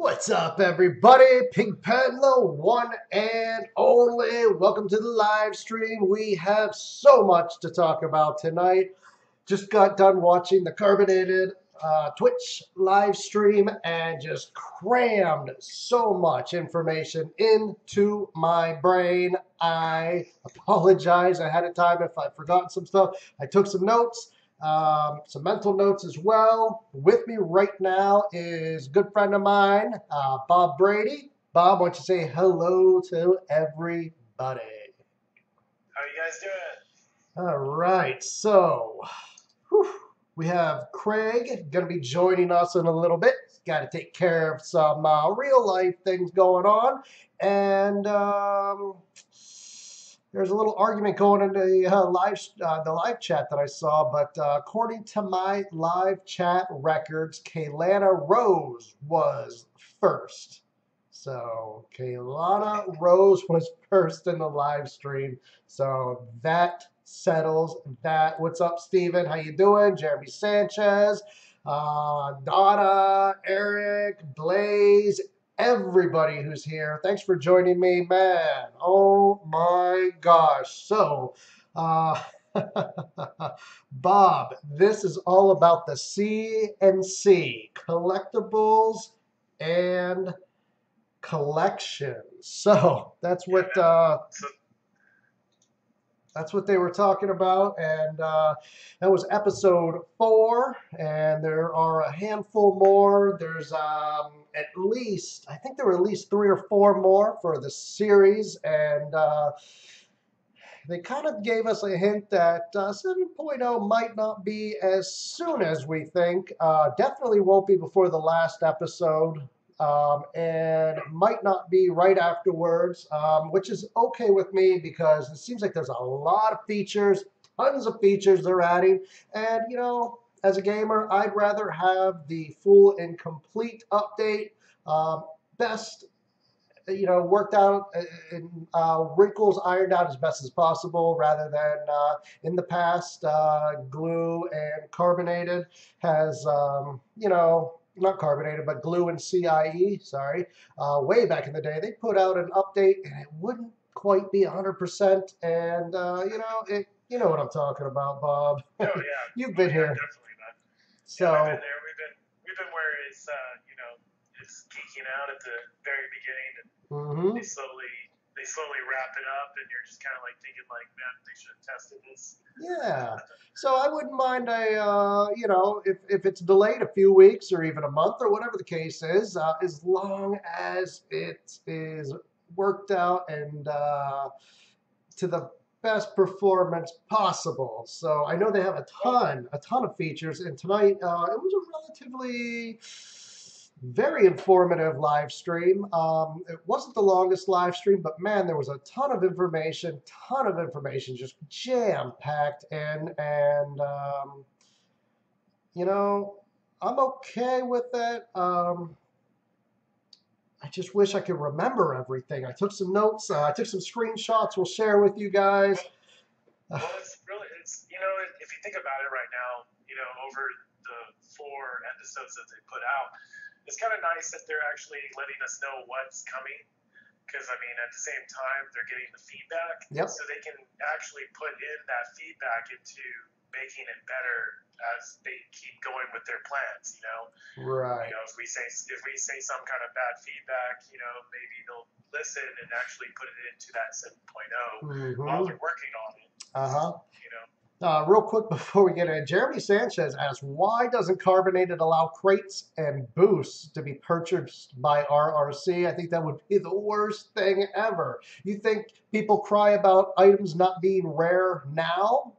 What's up, everybody? Pigpen, the one and only. Welcome to the live stream. We have so much to talk about tonight. Just got done watching the Carbonated Twitch live stream and just crammed so much information into my brain. I apologize ahead of time if I've forgotten some stuff. I took some notes. Some mental notes as well. With me right now is a good friend of mine, Bob Brady. Bob, why don't you say hello to everybody? How you guys doing? All right, so we have Craig going to be joining us in a little bit. Got to take care of some real life things going on, and there's a little argument going in the live chat that I saw, but according to my live chat records, Kaylana Rose was first. So Kaylana Rose was first in the live stream. So that settles that. What's up, Steven? How you doing? Jeremy Sanchez, Donna, Eric, Blaze, everybody who's here. Thanks for joining me, man. Oh my gosh. So, Bob, this is all about the CNC, collectibles and collections. So that's what they were talking about, and that was episode 4, and there are a handful more. There's at least, I think there were at least 3 or 4 more for the series, and they kind of gave us a hint that 7.0 might not be as soon as we think. Definitely won't be before the last episode. And might not be right afterwards, which is okay with me because it seems like there's a lot of features, tons of features they're adding. And, you know, as a gamer, I'd rather have the full and complete update, best, worked out and wrinkles ironed out as best as possible rather than in the past, glue and carbonated has, not carbonated, but glue and CIE, sorry, way back in the day, they put out an update and it wouldn't quite be 100%. And, you know what I'm talking about, Bob. Oh yeah, You've been here. Definitely, man. So, yeah, we've been there. We've been where it's it's geeking out at the very beginning, and they slowly wrap it up, and you're just kind of like thinking like, man, they should have tested this. Yeah. So I wouldn't mind if it's delayed a few weeks or even a month or whatever the case is, as long as it is worked out and to the best performance possible. So I know they have a ton of features, and tonight it was a relatively very informative live stream. It wasn't the longest live stream, but man, there was a ton of information, just jam-packed in, and I'm okay with it. I just wish I could remember everything. I took some notes, I took some screenshots we'll share with you guys. Well, it's if you think about it right now, over the 4 episodes that they put out, it's kind of nice that they're actually letting us know what's coming, because I mean, at the same time, they're getting the feedback, so they can actually put in that feedback into making it better as they keep going with their plans. Right. If we say some kind of bad feedback, maybe they'll listen and actually put it into that 7.0 while they're working on it. Real quick before we get in, Jeremy Sanchez asks, why doesn't Carbonated allow crates and boosts to be purchased by RRC? I think that would be the worst thing ever. You think people cry about items not being rare now?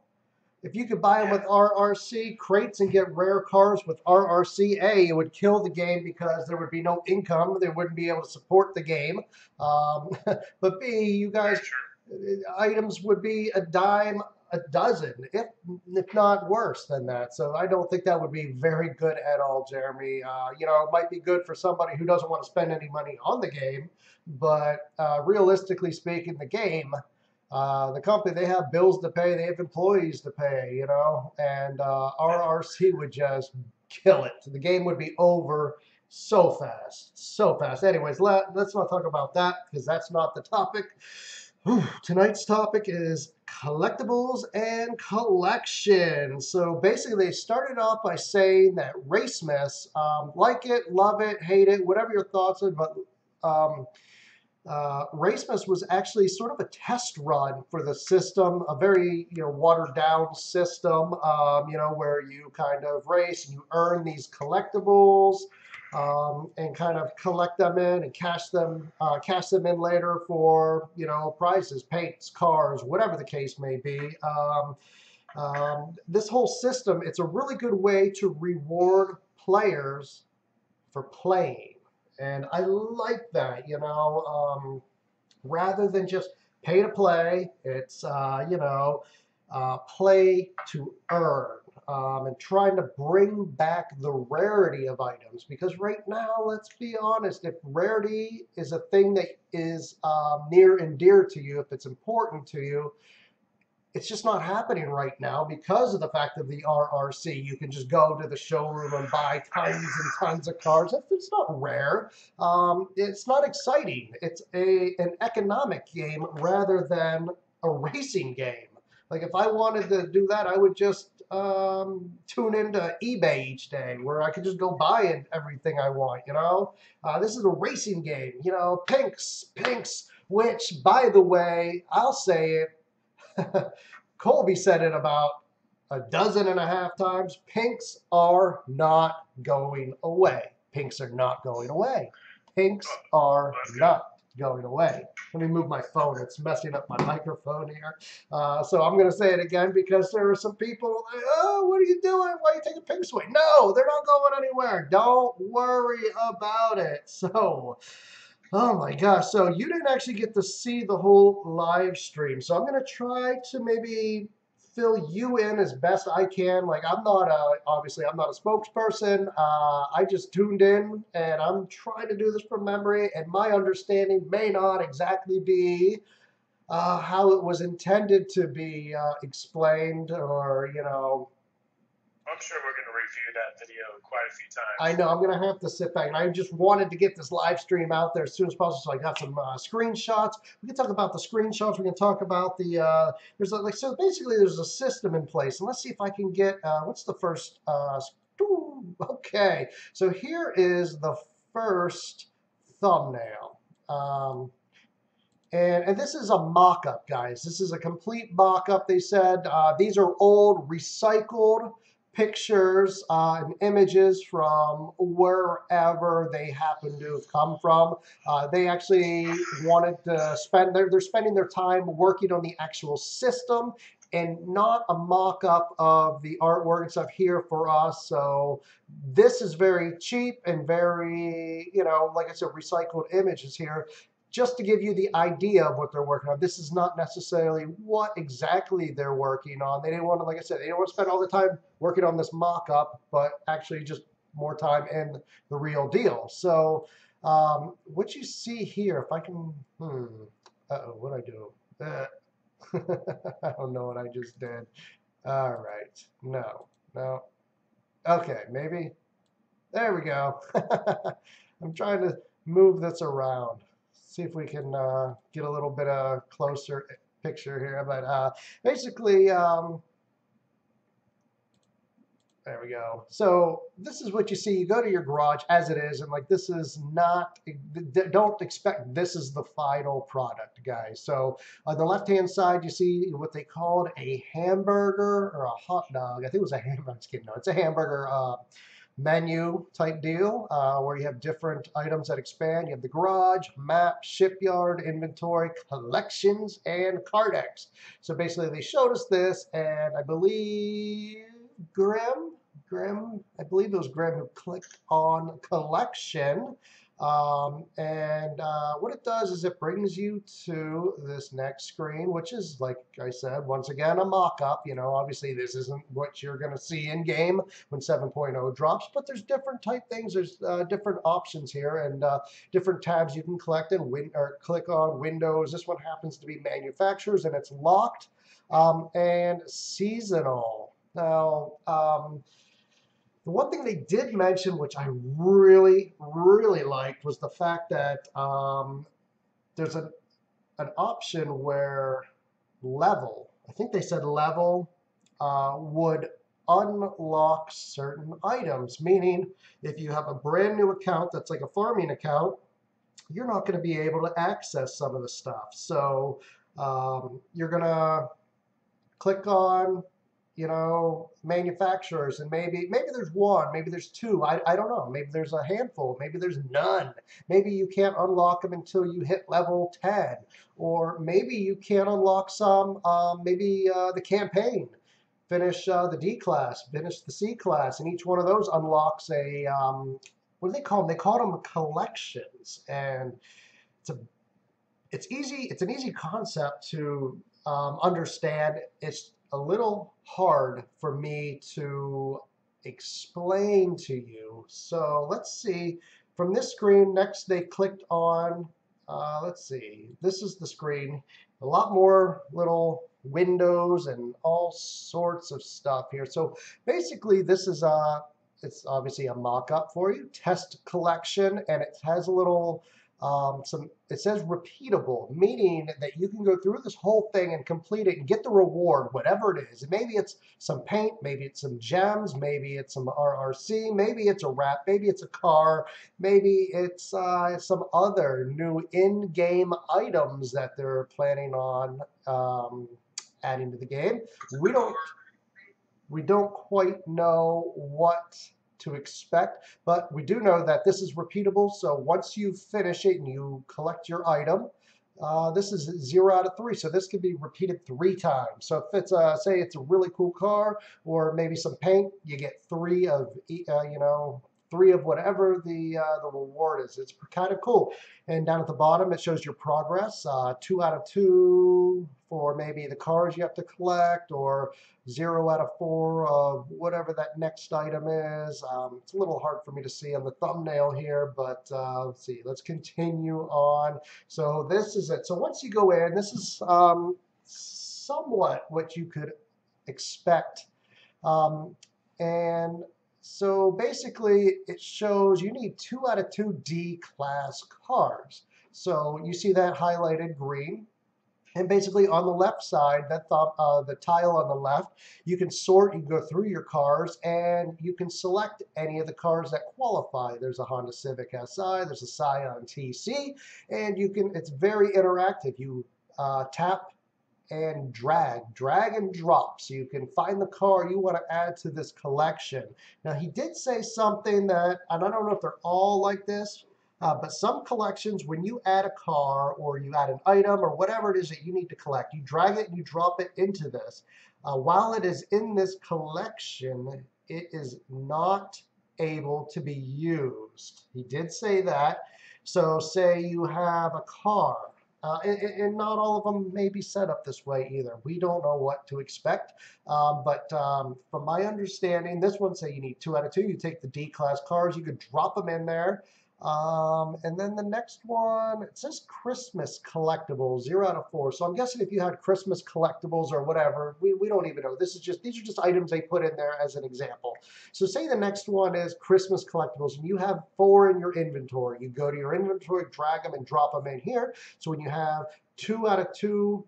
If you could buy them with RRC crates and get rare cars with RRC, it would kill the game because there would be no income. They wouldn't be able to support the game. But B, you guys, items would be a dime a dozen, if not worse than that. So I don't think that would be very good at all, Jeremy. It might be good for somebody who doesn't want to spend any money on the game, but realistically speaking, the game, the company, they have bills to pay, they have employees to pay, and RRC would just kill it. The game would be over So fast, so fast. Anyways, let's not talk about that because that's not the topic. Tonight's topic is collectibles and collection. So basically, they started off by saying that Race Miss, like it, love it, hate it, whatever your thoughts are, but um, Racemas was actually sort of a test run for the system, a very watered down system, where you kind of race and you earn these collectibles and kind of collect them in and cash them in later for prizes, paints, cars, whatever the case may be. This whole system, it's a really good way to reward players for playing. And I like that, rather than just pay to play, it's, play to earn. And trying to bring back the rarity of items because right now, let's be honest, if rarity is a thing that is near and dear to you, if it's important to you, it's just not happening right now because of the fact of the RRC. You can just go to the showroom and buy tons and tons of cars. It's not rare. It's not exciting. It's an economic game rather than a racing game. Like if I wanted to do that, I would just tune into eBay each day where I could just go buy everything I want, This is a racing game, pinks, which, by the way, I'll say it, Colby said it about a dozen and a half times. Pinks are not going away. Pinks are not going away. Pinks are not going away. Let me move my phone. It's messing up my microphone here. So I'm going to say it again because there are some people like, oh, what are you doing? Why are you taking pinks away? No, they're not going anywhere. Don't worry about it. So, oh my gosh. So you didn't actually get to see the whole live stream. So I'm going to try to maybe fill you in as best I can. Like obviously I'm not a spokesperson. I just tuned in and I'm trying to do this from memory and my understanding may not exactly be how it was intended to be explained or, I'm sure we're going to review that video quite a few times. I know I'm going to have to sit back, and I just wanted to get this live stream out there as soon as possible. So I got some screenshots. We can talk about the screenshots. We can talk about the so basically there's a system in place, and let's see if I can get what's the first. Okay, so here is the first thumbnail. And this is a mock-up, guys. This is a complete mock-up. They said these are old, recycled pictures and images from wherever they happen to have come from. They actually wanted to they're spending their time working on the actual system and not a mock-up of the artwork and stuff here for us. So this is very cheap and very, like I said, recycled images here just to give you the idea of what they're working on. This is not necessarily what exactly they're working on. They didn't want to, like I said, they didn't want to spend all the time working on this mock-up, but actually just more time in the real deal. So what you see here, if I can, uh-oh, what'd I do? I don't know what I just did. All right, no. Okay, maybe. There we go. I'm trying to move this around. See if we can get a little bit of closer picture here. But basically, there we go. So this is what you see. You go to your garage as it is, and like this is not, don't expect this is the final product, guys. So on the left-hand side, you see what they called a hamburger or a hot dog. I think it was a hamburger. I'm just kidding. No, it's a hamburger menu type deal where you have different items that expand. You have the garage, map, shipyard, inventory, collections, and card X. So basically they showed us this, and I believe Grim, I believe it was Grim who clicked on collection. What it does is it brings you to this next screen, which is, like I said, once again, a mock-up. Obviously this isn't what you're going to see in game when 7.0 drops, but there's different type things. There's different options here and different tabs you can collect and click on. Windows. This one happens to be manufacturers and it's locked and seasonal. Now, The one thing they did mention, which I really, really liked, was the fact that there's an option where level, I think they said level, would unlock certain items. Meaning, if you have a brand new account that's like a farming account, you're not going to be able to access some of the stuff. So you're going to click on, manufacturers, and maybe there's one, maybe there's two. I don't know. Maybe there's a handful. Maybe there's none. Maybe you can't unlock them until you hit level 10, or maybe you can't unlock some. Maybe the campaign. Finish the D class, finish the C class, and each one of those unlocks a what do they call them? They call them collections, and it's a it's easy. It's an easy concept to understand. It's a little hard for me to explain to you. So let's see. From this screen, next they clicked on. Let's see. This is the screen. A lot more little windows and all sorts of stuff here. So basically, this is it's obviously a mock-up for you, test collection, and it has a little it says repeatable, meaning that you can go through this whole thing and complete it and get the reward, whatever it is. Maybe it's some paint, maybe it's some gems, maybe it's some RRC, maybe it's a wrap, maybe it's a car, maybe it's some other new in-game items that they're planning on adding to the game. We don't we don't quite know what to expect, but we do know that this is repeatable. So once you finish it and you collect your item, this is 0 out of 3. So this could be repeated 3 times. So if it's say it's a really cool car or maybe some paint, you get three of whatever the reward is. It's kind of cool. And down at the bottom, it shows your progress. 2 out of 2 for maybe the cars you have to collect, or 0 out of 4 of whatever that next item is. It's a little hard for me to see on the thumbnail here, but let's see. Let's continue on. So this is it. So once you go in, this is somewhat what you could expect. And so basically, it shows you need 2 out of 2 D-class cars. So you see that highlighted green. And basically on the left side, the tile on the left, you can sort, you can go through your cars, and you can select any of the cars that qualify. There's a Honda Civic Si, there's a Scion TC, and it's very interactive. You tap and drag and drop, so you can find the car you want to add to this collection. Now, he did say something that, and I don't know if they're all like this, but some collections, when you add a car or you add an item or whatever it is that you need to collect, you drag it and you drop it into this. While it is in this collection, it is not able to be used. He did say that. So say you have a car, and not all of them may be set up this way either. We don't know what to expect. But from my understanding, this one say you need 2 out of 2. You take the D-class cars, you could drop them in there. And then the next one, it says Christmas collectibles, 0 out of 4. So I'm guessing if you had Christmas collectibles or whatever, we don't even know. These are just items they put in there as an example. So say the next one is Christmas collectibles, and you have 4 in your inventory. You go to your inventory, drag them and drop them in here. So when you have 2 out of 2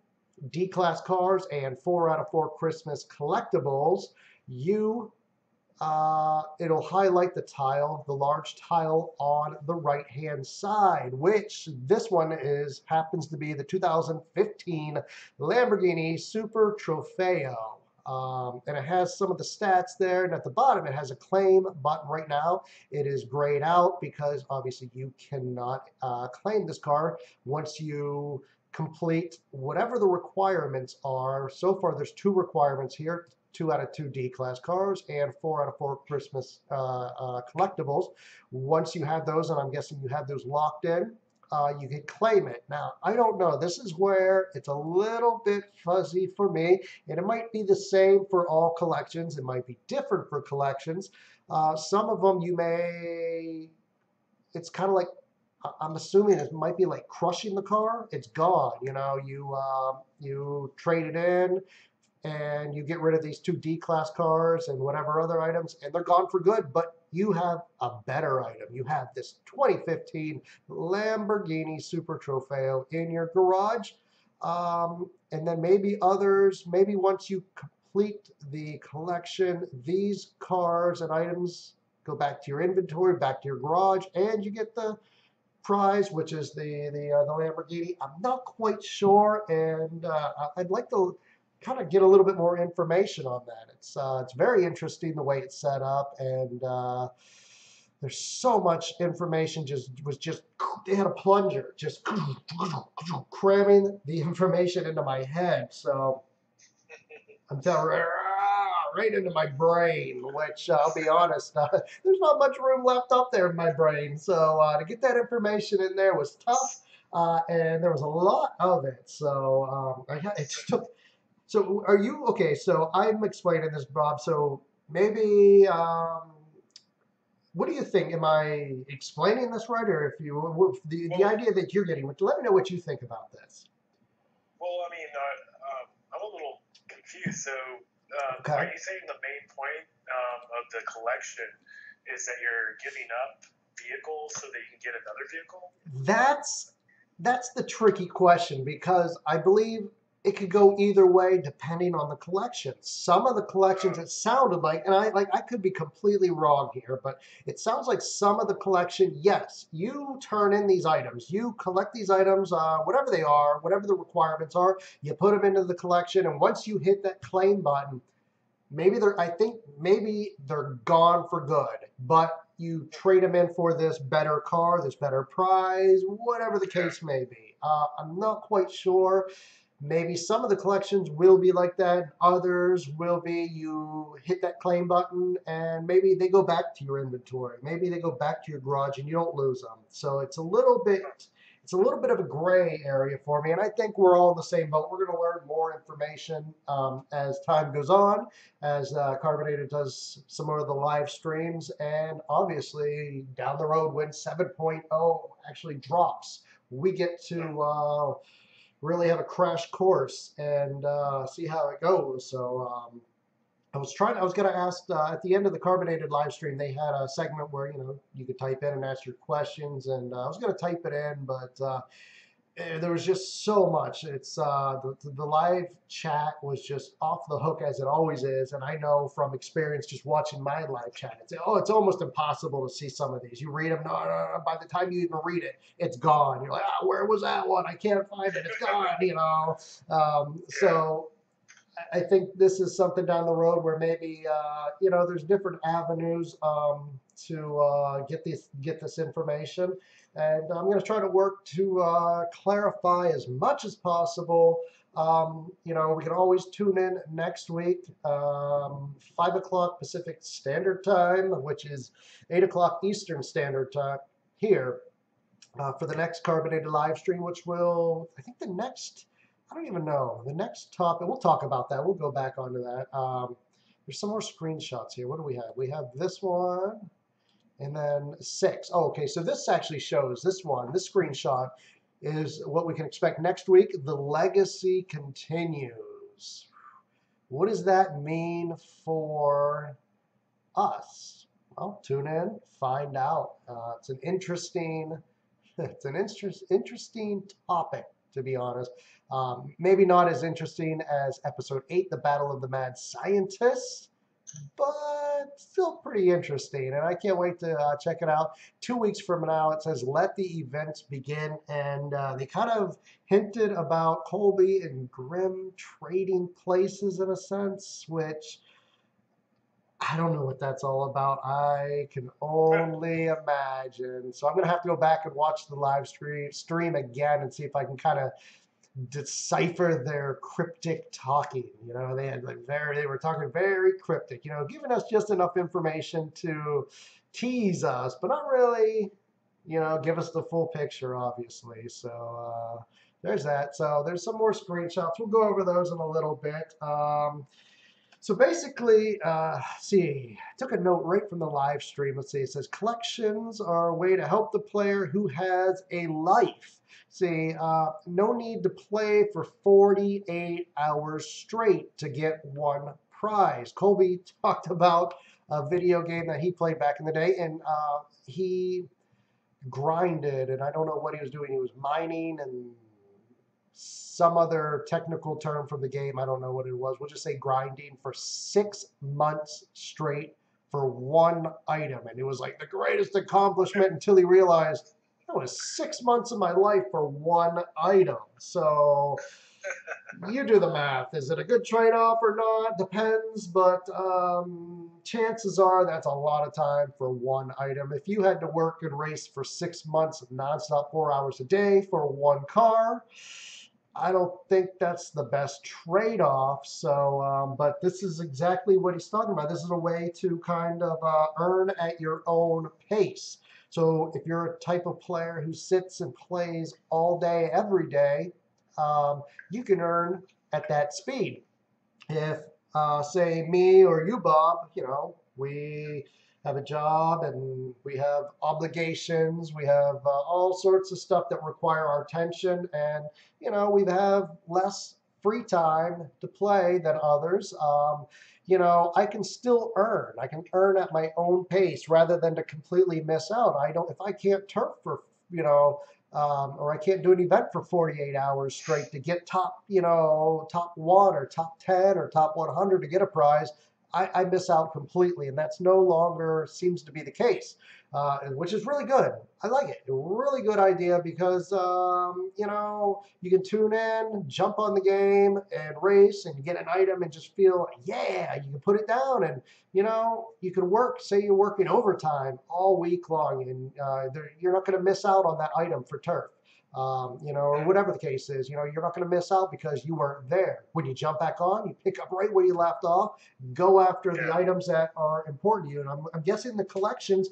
D-class cars and 4 out of 4 Christmas collectibles, it'll highlight the tile, the large tile on the right-hand side, which this one happens to be the 2015 Lamborghini Super Trofeo. And it has some of the stats there, and at the bottom it has a claim button. Right now it is grayed out because obviously you cannot claim this car once you complete whatever the requirements are. So far there's 2 requirements here: 2 out of 2 D-class cars and 4 out of 4 Christmas collectibles. Once you have those, and I'm guessing you have those locked in, you can claim it. Now, I don't know. This is where it's a little bit fuzzy for me, and it might be the same for all collections. It might be different for collections. Some of them it's kind of like, I'm assuming it might be like crushing the car. It's gone. You trade it in and you get rid of these two D-class cars and whatever other items, and they're gone for good. But you have a better item. You have this 2015 Lamborghini Super Trofeo in your garage. And then maybe others, maybe once you complete the collection, these cars and items go back to your inventory, back to your garage, and you get the prize, which is the Lamborghini. I'm not quite sure, and I'd like to kind of get a little bit more information on that. It's very interesting the way it's set up, and there's so much information. Just they had a plunger just cramming the information into my head. So I'm telling right into my brain, which I'll be honest, there's not much room left up there in my brain. So to get that information in there was tough, and there was a lot of it. So it just took. So are you okay? So I'm explaining this, Bob. So maybe what do you think? Am I explaining this right, or if you the Well, idea that you're getting? Let me know what you think about this. well, I mean, I'm a little confused. So, are Okay. you saying the main point of the collection is that you're giving up vehicles so that you can get another vehicle? That's that's the tricky question because I believe it could go either way depending on the collection. Some of the collections Uh, it sounded like, and I could be completely wrong here, but it sounds like some of the collection, yes, you turn in these items, you collect these items, whatever they are, whatever the requirements are, you put them into the collection, and once you hit that claim button, maybe I think maybe they're gone for good, but you trade them in for this better car, this better prize, whatever the yeah. case may be. I'm not quite sure. Maybe some of the collections will be like that. Others will be you hit that claim button and maybe they go back to your inventory. Maybe they go back to your garage and you don't lose them. So it's a little bit of a gray area for me. And I think we're all in the same boat. We're going to learn more information as time goes on, as Carbonated does some more of the live streams. And obviously down the road when 7.0 actually drops, we get to really have a crash course and see how it goes. So I was going to ask at the end of the Carbonated live stream, they had a segment where, you could type in and ask your questions. And I was going to type it in, but there was just so much. It's the live chat was just off the hook as it always is, and I know from experience just watching my live chat, it's almost impossible to see some of these. You read them, no, no, no. By the time you even read it, it's gone. You're like, where was that one? I can't find it. It's gone. Yeah. So I think this is something down the road where maybe there's different avenues to get this information, and I'm going to try to work to clarify as much as possible. We can always tune in next week, 5 o'clock Pacific Standard Time, which is 8 o'clock Eastern Standard Time here for the next Carbonated live stream, which will, I think the next, I don't even know, the next topic, we'll talk about that. We'll go back onto that. There's some more screenshots here. What do we have? We have this one and then 6. Oh, okay. So this actually shows this screenshot is what we can expect next week. The legacy continues. What does that mean for us? Well, tune in, find out. It's an interesting it's an interesting topic, to be honest. Maybe not as interesting as episode 8, The Battle of the Mad Scientists, but still pretty interesting. And I can't wait to check it out. 2 weeks from now, it says, let the events begin. And they kind of hinted about Colby and Grimm trading places in a sense, which I don't know what that's all about. I can only imagine. So I'm gonna have to go back and watch the live stream again and see if I can kind of decipher their cryptic talking. They had they were talking very cryptic. Giving us just enough information to tease us, but not really. Give us the full picture, obviously. So there's that. So there's some more screenshots. We'll go over those in a little bit. So basically, see, I took a note right from the live stream. Let's see, it says collections are a way to help the player who has a life. See, no need to play for 48 hours straight to get one prize. Colby talked about a video game that he played back in the day, and he grinded, and I don't know what he was doing. He was mining and some other technical term from the game. I don't know what it was. We'll just say grinding for 6 months straight for one item. And it was like the greatest accomplishment until he realized that was 6 months of my life for one item. So you do the math. Is it a good trade off or not? Depends, but chances are that's a lot of time for one item. If you had to work and race for 6 months nonstop, 4 hours a day for one car, I don't think that's the best trade off. So, but this is exactly what he's talking about. This is a way to kind of earn at your own pace. So, if you're a type of player who sits and plays all day, every day, you can earn at that speed. If, say, me or you, Bob, we have a job and we have obligations, we have all sorts of stuff that require our attention, and, we have less free time to play than others. I can still earn. I can earn at my own pace rather than to completely miss out. If I can't turf for, or I can't do an event for 48 hours straight to get top one or top 10 or top 100 to get a prize, I miss out completely. And that's no longer seems to be the case, which is really good. I like it. A really good idea because, you can tune in, jump on the game and race and get an item and just feel, yeah, you can put it down and, you can work, say you're working overtime all week long, and you're not going to miss out on that item for turf. Or whatever the case is, you're not going to miss out because you weren't there. When you jump back on, you pick up right where you left off, go after the items that are important to you. And I'm guessing the collections,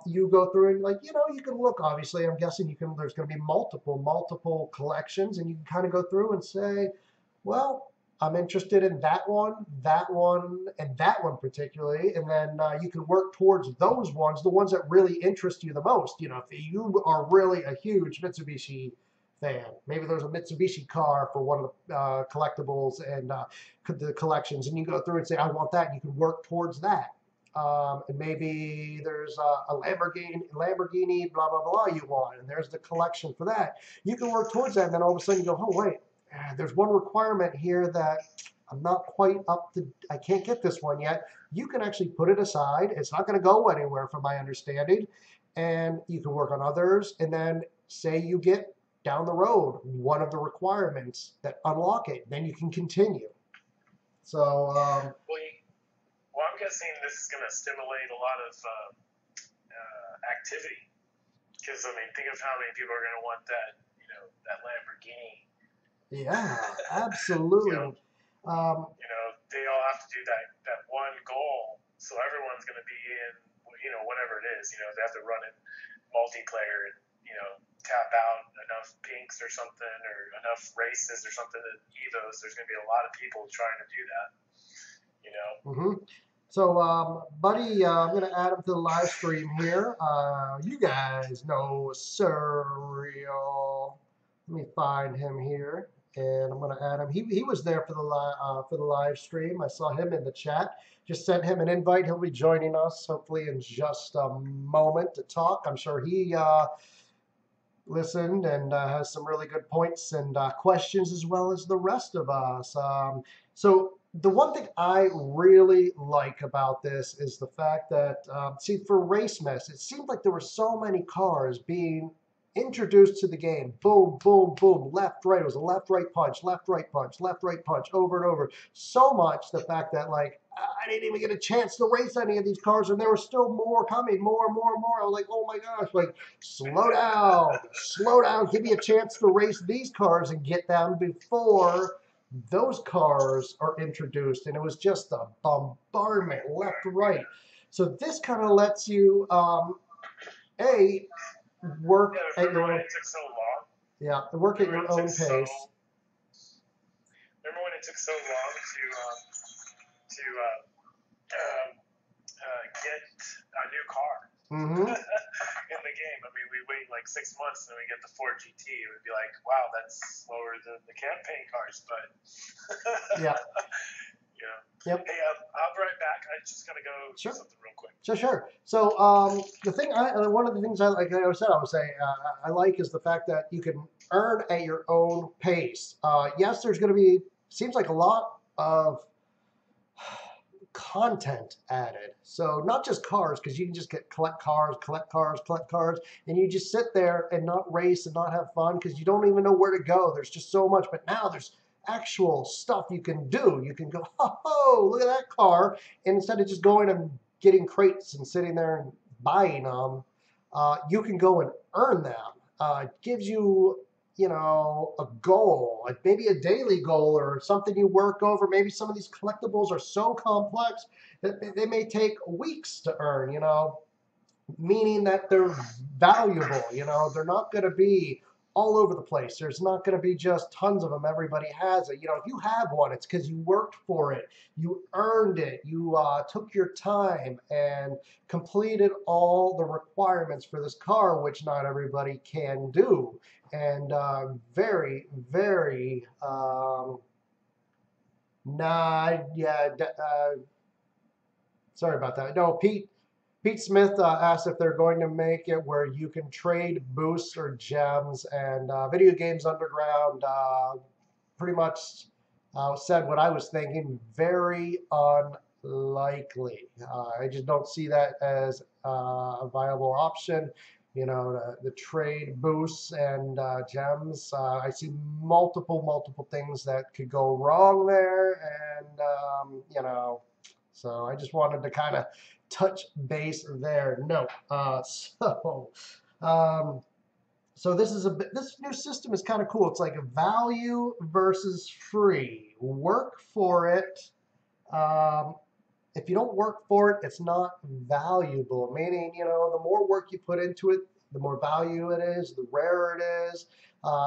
you go through and you can look, obviously, I'm guessing there's going to be multiple collections, and you can kind of go through and say, well, I'm interested in that one, and that one particularly, and then you can work towards those ones, the ones that really interest you the most. If you are really a huge Mitsubishi fan, maybe there's a Mitsubishi car for one of the collectibles and the collections, and you go through and say, I want that, and you can work towards that. And maybe there's a Lamborghini, blah, blah, blah, you want, and there's the collection for that. You can work towards that, and then all of a sudden you go, oh, wait, there's one requirement here that I'm not quite up to, I can't get this one yet. You can actually put it aside. It's not going to go anywhere from my understanding. And you can work on others. And then say you get down the road one of the requirements that unlock it, then you can continue. So, well, I'm guessing this is going to stimulate a lot of activity. Because, think of how many people are going to want that Lamborghini. Yeah, absolutely. They all have to do that one goal, so everyone's going to be in, whatever it is. They have to run in multiplayer and, tap out enough pinks or something, or enough races or something at Evos. There's going to be a lot of people trying to do that, Mm-hmm. So, buddy, I'm going to add him to the live stream here. You guys know Surreal. Let me find him here, and I'm going to add him. He was there for the live stream. I saw him in the chat. Just sent him an invite. He'll be joining us hopefully in just a moment to talk. I'm sure he listened and has some really good points and questions, as well as the rest of us. So the one thing I really like about this is the fact that, see, for Race Mess, it seemed like there were so many cars being introduced to the game. Boom, boom, boom, left, right. It was a left, right punch, left, right punch, left, right punch, over and over. So much the fact that, like, I didn't even get a chance to race any of these cars, and there were still more coming, more and more and more. I was like, oh my gosh, like, slow down, give me a chance to race these cars and get them before those cars are introduced. And it was just a bombardment, left, right. So this kind of lets you, work at your own. It took so long. Yeah, work at your own pace. Remember when it took so long to to get a new car Mm-hmm. in the game. I mean, we wait like 6 months and then we get the Ford GT. It would be like, wow, that's slower than the campaign cars, but Yeah. you know. Yep. Hey, I'll be right back. I just gotta go do Sure. something real quick. Sure. So one of the things like I was saying, I like is the fact that you can earn at your own pace. Yes, there's going to be seems like a lot of content added. So not just cars, because you can just collect cars, and you just sit there and not race and not have fun because you don't even know where to go. There's just so much. But now there's actual stuff you can do. You can go, oh, look at that car, and instead of just going and getting crates and sitting there and buying them, you can go and earn them. It gives you a goal, like maybe a daily goal or something you work over. Maybe some of these collectibles are so complex that they may take weeks to earn, meaning that they're valuable. They're not going to be all over the place. There's not going to be just tons of them. Everybody has it. If you have one, it's because you worked for it. You earned it. You took your time and completed all the requirements for this car, which not everybody can do. And very, very, yeah, sorry about that. No, Pete Smith asked if they're going to make it where you can trade boosts or gems, and Video Games Underground pretty much said what I was thinking. Very unlikely. I just don't see that as a viable option. The trade boosts and gems. I see multiple things that could go wrong there, and so I just wanted to kind of touch base there. No. Um, so this new system is kind of cool. It's like a value versus free. Work for it. Um, if you don't work for it, it's not valuable. Meaning, the more work you put into it, the more value it is, the rarer it is.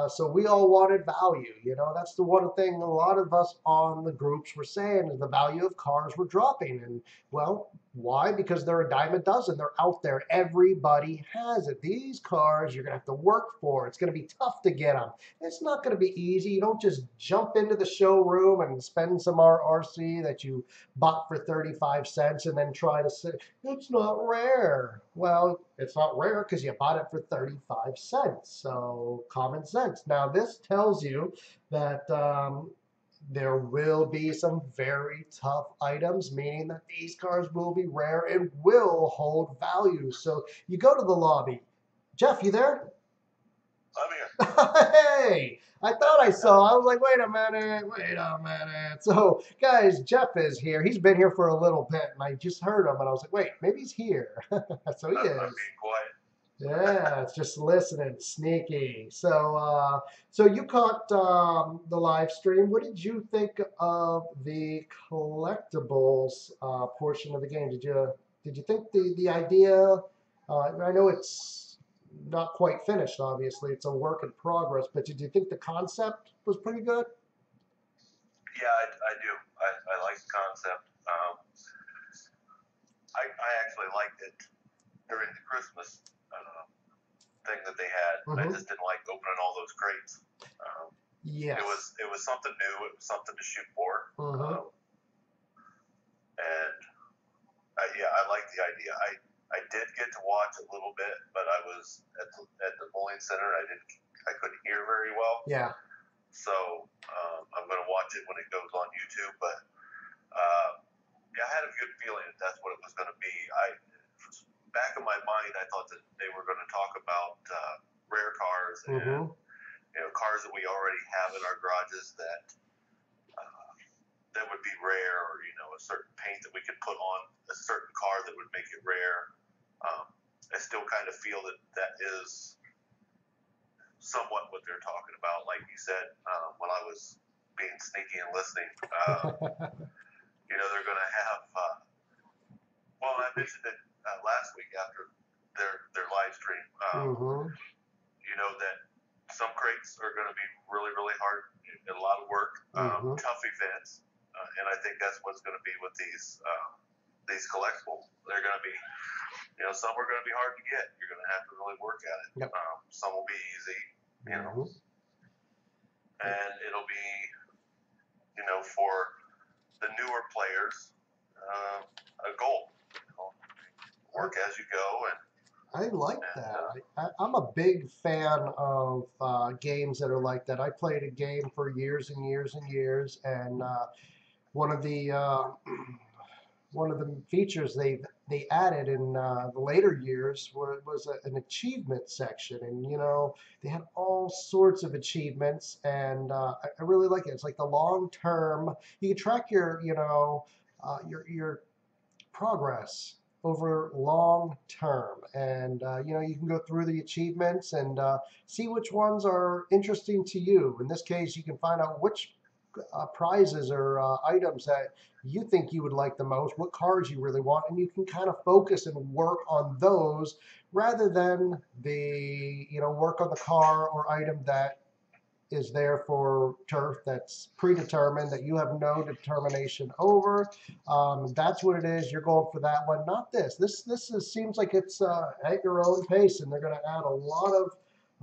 So we all wanted value. That's the one thing a lot of us on the groups were saying is the value of cars were dropping. And well, why? Because they're a dime a dozen. They're out there. Everybody has it. These cars you're going to have to work for. It's going to be tough to get them. It's not going to be easy. You don't just jump into the showroom and spend some RC that you bought for 35 cents and then try to say, it's not rare. Well, it's not rare because you bought it for 35 cents. So common sense. Now, this tells you that there will be some very tough items, meaning that these cars will be rare and will hold value. So you go to the lobby. Jeff, you there? I'm here. Hey, I thought I saw. I was like, wait a minute. So, guys, Jeff is here. He's been here for a little bit, and I just heard him, and I was like, wait, maybe he's here. So he is. I'm being quiet. Yeah, it's just listening, sneaky. So you caught the live stream. What did you think of the collectibles portion of the game? Did you think the idea? I know it's not quite finished. Obviously, it's a work in progress. But did you think the concept was pretty good? Yeah, I do. I like the concept. I actually liked it during the Christmas thing that they had. I just didn't like opening all those crates. Yes. It was something new. It was something to shoot for. And I like the idea. I did get to watch a little bit, but I was at the bowling center. I couldn't hear very well. Yeah. So I'm going to watch it when it goes on YouTube. But I had a good feeling that that's what it was going to be. Back in my mind, I thought that they were going to talk about rare cars and cars that we already have in our garages that would be rare, or a certain paint that we could put on a certain car that would make it rare. I still kind of feel that is somewhat what they're talking about. Like you said, when I was being sneaky and listening, they're going to have. Well, I mentioned it last week after their live stream. That some crates are going to be really, really hard, and a lot of work, tough events. and I think that's what's going to be with these collectibles. They're going to be, some are going to be hard to get. You're going to have to really work at it. Yep. Some will be easy, and it'll be, for the newer players, a goal. Work as you go, and I like that. I'm a big fan of games that are like that. I played a game for years and years and years, and one of the features they added in the later years was an achievement section, and they had all sorts of achievements, and I really like it. It's like the long term. You can track your progress over long term, and you can go through the achievements and see which ones are interesting to you. In this case, you can find out which prizes or items that you think you would like the most, what cars you really want, and you can kind of focus and work on those rather than the work on the car or item that is there for turf that's predetermined, that you have no determination over. That's what it is. You're going for that one, not this. Seems like it's at your own pace, and they're going to add a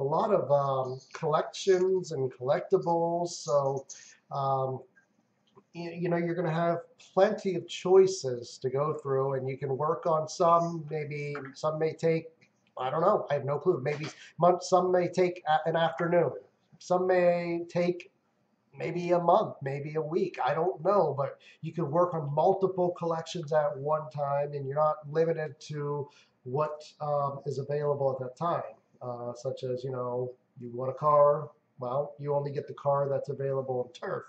lot of collections and collectibles. So you're going to have plenty of choices to go through, and you can work on some. Maybe some may take, I don't know, I have no clue. Maybe some may take an afternoon. Some may take maybe a month, maybe a week. I don't know, but you can work on multiple collections at one time, and you're not limited to what is available at that time. Such as, you want a car, well, you only get the car that's available in turf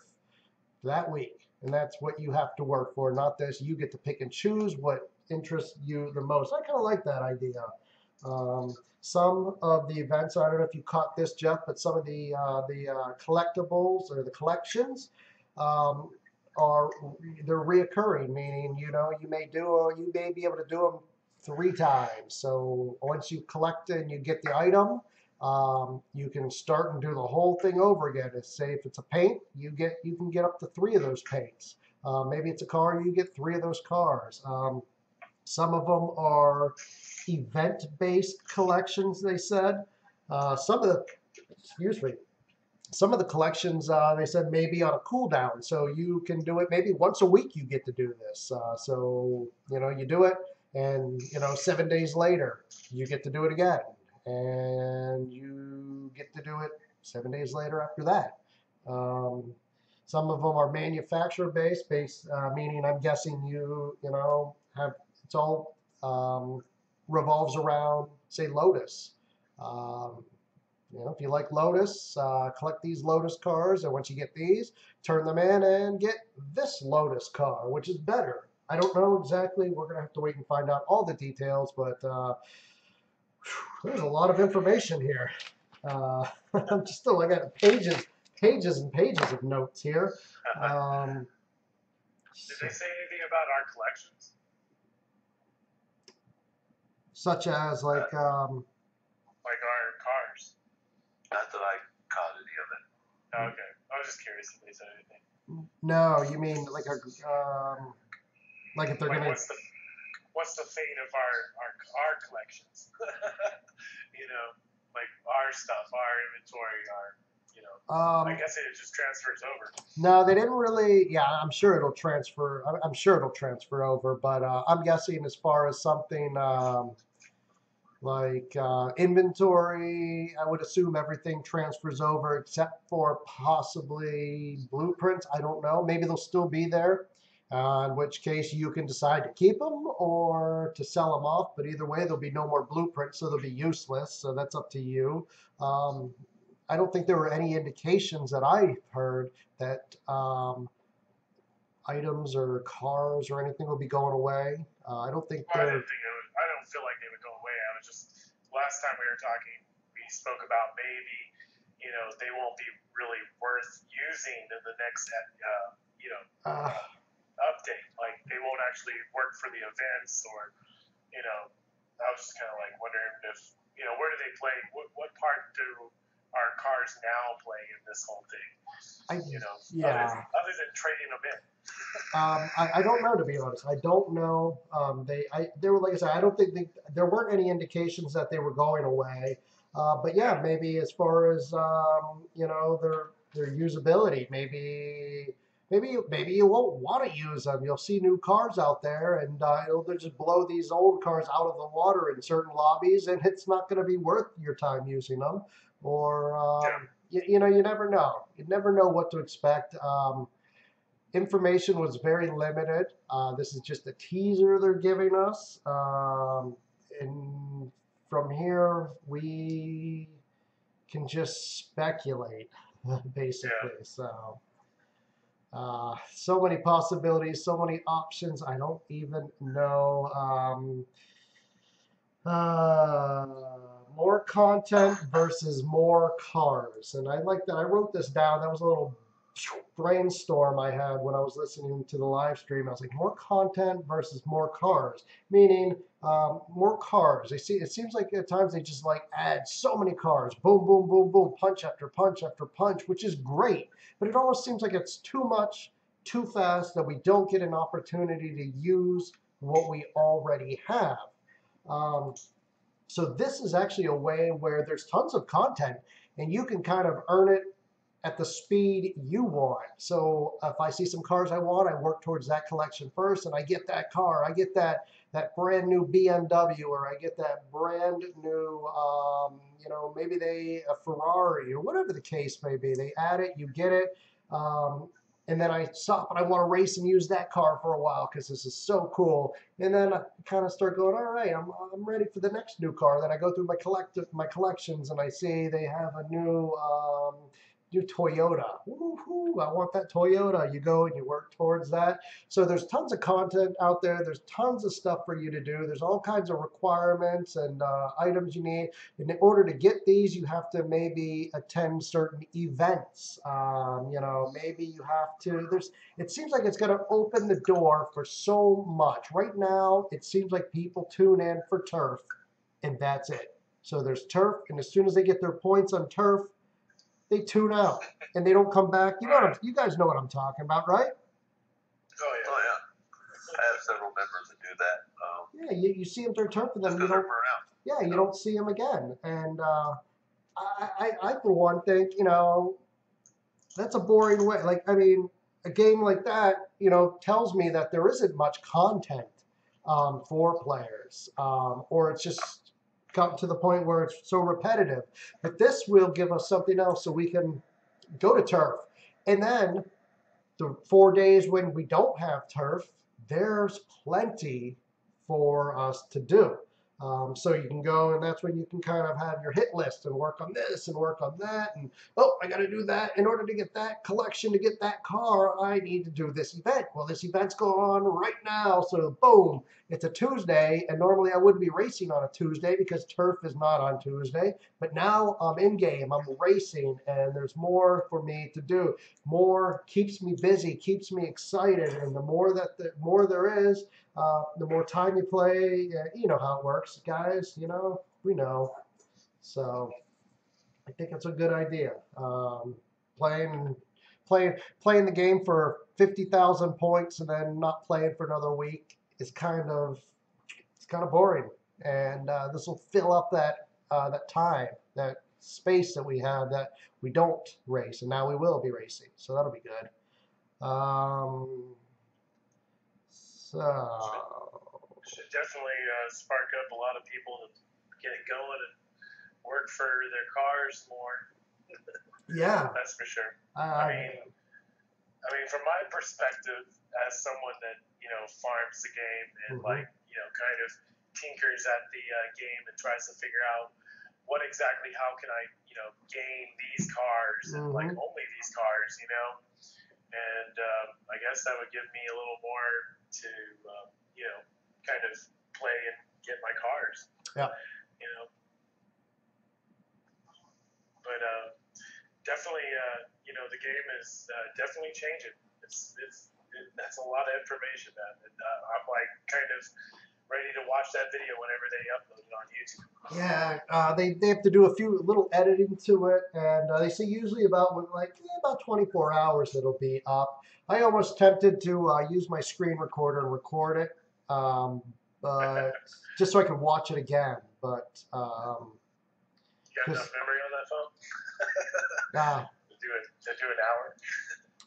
that week, and that's what you have to work for, not this. You get to pick and choose what interests you the most. I kind of like that idea. Some of the events, I don't know if you caught this, Jeff, but some of the collectibles or the collections they're reoccurring, meaning you may be able to do them 3 times. So once you collect and you get the item, you can start and do the whole thing over again. Say if it's a paint, you can get up to 3 of those paints. Maybe it's a car, you get 3 of those cars. Some of them are event-based collections, they said. Some of the collections, they said maybe on a cooldown, so you can do it maybe once a week. You get to do this, so you do it, and 7 days later you get to do it again, and you get to do it 7 days later after that. Some of them are manufacturer based, meaning I'm guessing have it's all revolves around, say, Lotus. If you like Lotus, collect these Lotus cars, and once you get these, turn them in and get this Lotus car, which is better. I don't know exactly. We're going to have to wait and find out all the details, but there's a lot of information here. I'm I got pages and pages of notes here. Did they say anything about our collections? Such as like our cars. Not that I caught any of it. Oh, okay, I was just curious if they said anything. No, you mean like if they're gonna. What's the fate of our collections? Like our stuff, our inventory, I guess it just transfers over. No, they didn't really. Yeah, I'm sure it'll transfer. I'm sure it'll transfer over, but I'm guessing as far as something like inventory, I would assume everything transfers over except for possibly blueprints. I don't know. Maybe they'll still be there, in which case you can decide to keep them or to sell them off. But either way, there'll be no more blueprints, so they'll be useless. So that's up to you. I don't think there were any indications that I heard that items or cars or anything will be going away. I don't think I don't feel like they would go away. I was just, last time we were talking, we spoke about maybe, they won't be really worth using in the next, update. Like they won't actually work for the events, or, I was just kind of like wondering if, where do they play? What part do our cars now play in this whole thing? Yeah. Other than trading them in. I don't know, to be honest. I don't know. They were, like I said, I don't think there weren't any indications that they were going away. But yeah, maybe as far as their usability, maybe you won't want to use them. You'll see new cars out there, and they'll just blow these old cars out of the water in certain lobbies, and it's not going to be worth your time using them. Or you never know. You never know what to expect. Information was very limited. This is just a teaser they're giving us. And from here, we can just speculate, basically. So many possibilities, so many options. I don't even know. Uh, More content versus more cars. And I like that. I wrote this down. That was a little brainstorm I had when I was listening to the live stream. I was like, more content versus more cars, meaning more cars. It seems like at times they just like add so many cars, boom, boom, boom, boom, punch after punch after punch, which is great. But it almost seems like it's too much, too fast, that we don't get an opportunity to use what we already have. So this is actually a way where there's tons of content and you can kind of earn it at the speed you want. So if I see some cars I want, I work towards that collection first, and I get that car. I get that brand new BMW, or I get that brand new, maybe a Ferrari, or whatever the case may be. They add it, you get it. And then I stop and I want to race and use that car for a while because this is so cool. And then I kind of start going, all right, I'm ready for the next new car. Then I go through my collections and I see they have a new Toyota. Woo-hoo, I want that Toyota. You go and you work towards that. So there's tons of content out there. There's tons of stuff for you to do. There's all kinds of requirements and items you need. And in order to get these, you have to maybe attend certain events. Maybe you have to. It seems like it's going to open the door for so much. Right now, it seems like people tune in for turf, and that's it. So there's turf, and as soon as they get their points on turf, they tune out and they don't come back. You guys know what I'm talking about, right? Oh yeah. I have several members that do that. Yeah, you see them through turf, and then because they're burnt out. Yeah, you don't see them again. And I for one think, that's a boring way. Like, I mean, a game like that, tells me that there isn't much content for players, or it's just come to the point where it's so repetitive. But this will give us something else so we can go to turf. And then the 4 days when we don't have turf, there's plenty for us to do. So you can go, and that's when you can kind of have your hit list and work on this and work on that. And, I got to do that. In order to get that collection, to get that car, I need to do this event. Well, this event's going on right now. So boom, it's a Tuesday. And normally I wouldn't be racing on a Tuesday because turf is not on Tuesday. But now I'm in game, I'm racing, and there's more for me to do. More keeps me busy, keeps me excited. And the more there is, the more time you play, you know how it works, guys. We know. So I think it's a good idea. Playing the game for 50,000 points and then not playing for another week is kind of boring. And this will fill up that time, that space that we have that we don't race, and now we will be racing. So that'll be good. Should definitely spark up a lot of people to get it going and work for their cars more. Yeah, that's for sure. I mean, from my perspective, as someone that farms the game and kind of tinkers at the game and tries to figure out how can I gain these cars and like only these cars, and I guess that would give me a little more to kind of play and get my cars. Yeah. But definitely, the game is definitely changing. That's a lot of information, man. And I'm like kind of ready to watch that video whenever they upload it on YouTube. Yeah, they have to do a few little editing to it, and they say usually about 24 hours it'll be up. I almost tempted to use my screen recorder and record it, but just so I could watch it again. But You got enough memory on that phone? uh, to do an hour?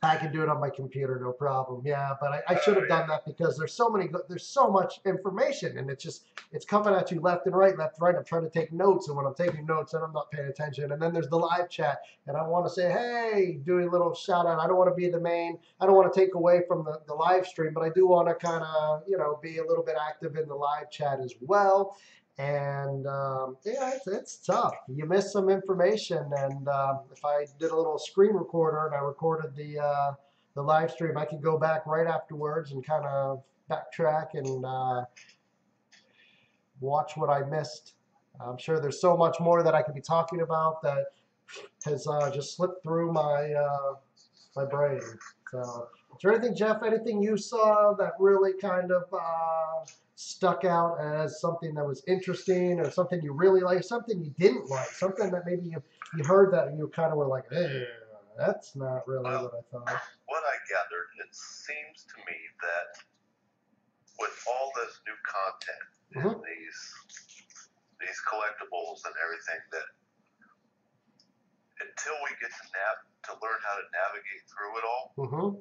I can do it on my computer, no problem. Yeah, but I should have done that because there's so much information, and it's coming at you left and right, left, right. I'm trying to take notes, and when I'm taking notes, then I'm not paying attention. And then there's the live chat, and I want to say, hey, doing a little shout out. I don't want to be the main. I don't want to take away from the live stream, but I do want to kind of be a little bit active in the live chat as well. And yeah, it's tough. You miss some information, and if I did a little screen recorder and I recorded the live stream, I could go back right afterwards and kind of backtrack and watch what I missed. I'm sure there's so much more that I could be talking about that has just slipped through my brain. So, is there anything, Jeff? Anything you saw that really kind of stuck out as something that was interesting, or something you really like, something you didn't like, something that maybe you heard that you kind of were like, that's not really what I thought. What I gathered, it seems to me that with all this new content in these collectibles and everything, that until we get to learn how to navigate through it all, there'll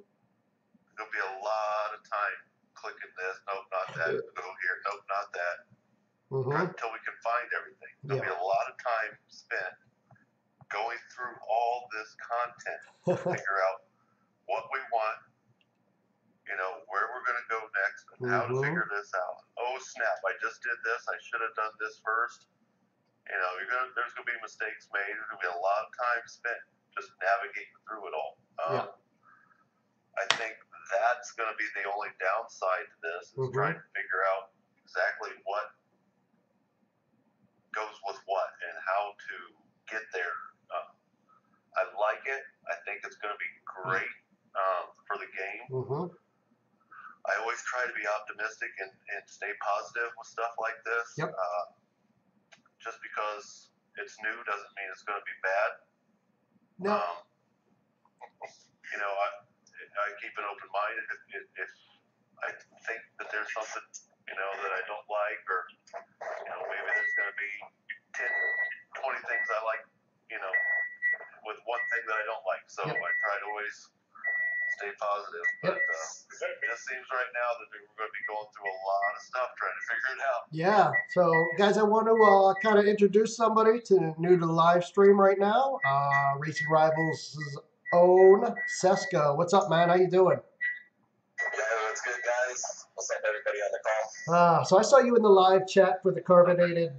be a lot of time clicking this, nope, not that, go here, nope, not that, until we can find everything. There'll be a lot of time spent going through all this content to figure out what we want, where we're going to go next, and how to figure this out. Oh, snap, I just did this, I should have done this first. There's going to be mistakes made. There's going to be a lot of time spent just navigating through it all. I think that's going to be the only downside to this, is trying to figure out exactly what goes with what and how to get there. I like it. I think it's going to be great for the game. I always try to be optimistic and stay positive with stuff like this. Just because it's new doesn't mean it's going to be bad. No. I keep an open mind if I think that there's something, that I don't like, or, maybe there's going to be 10, 20 things I like, with one thing that I don't like. So I try to always stay positive. But it just seems right now that we're going to be going through a lot of stuff trying to figure it out. Yeah. So, guys, I want to kind of introduce somebody new to the live stream right now. Racing Rivals' own Sesko. What's up, man? How you doing? Yeah, what's good, guys? What's up, everybody on the call? So I saw you in the live chat for the carbonated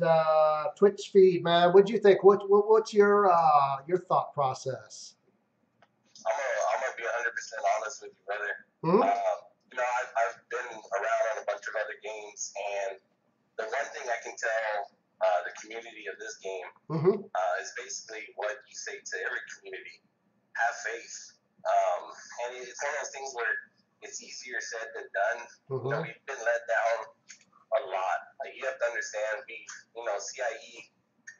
Twitch feed, man. What'd you think? What's your thought process? I'm gonna be 100% honest with you, brother. I've been around on a bunch of other games, and the one thing I can tell the community of this game is basically what you say to every community: have faith. And it's one of those things where it's easier said than done. We've been let down a lot. Like, you have to understand, CIE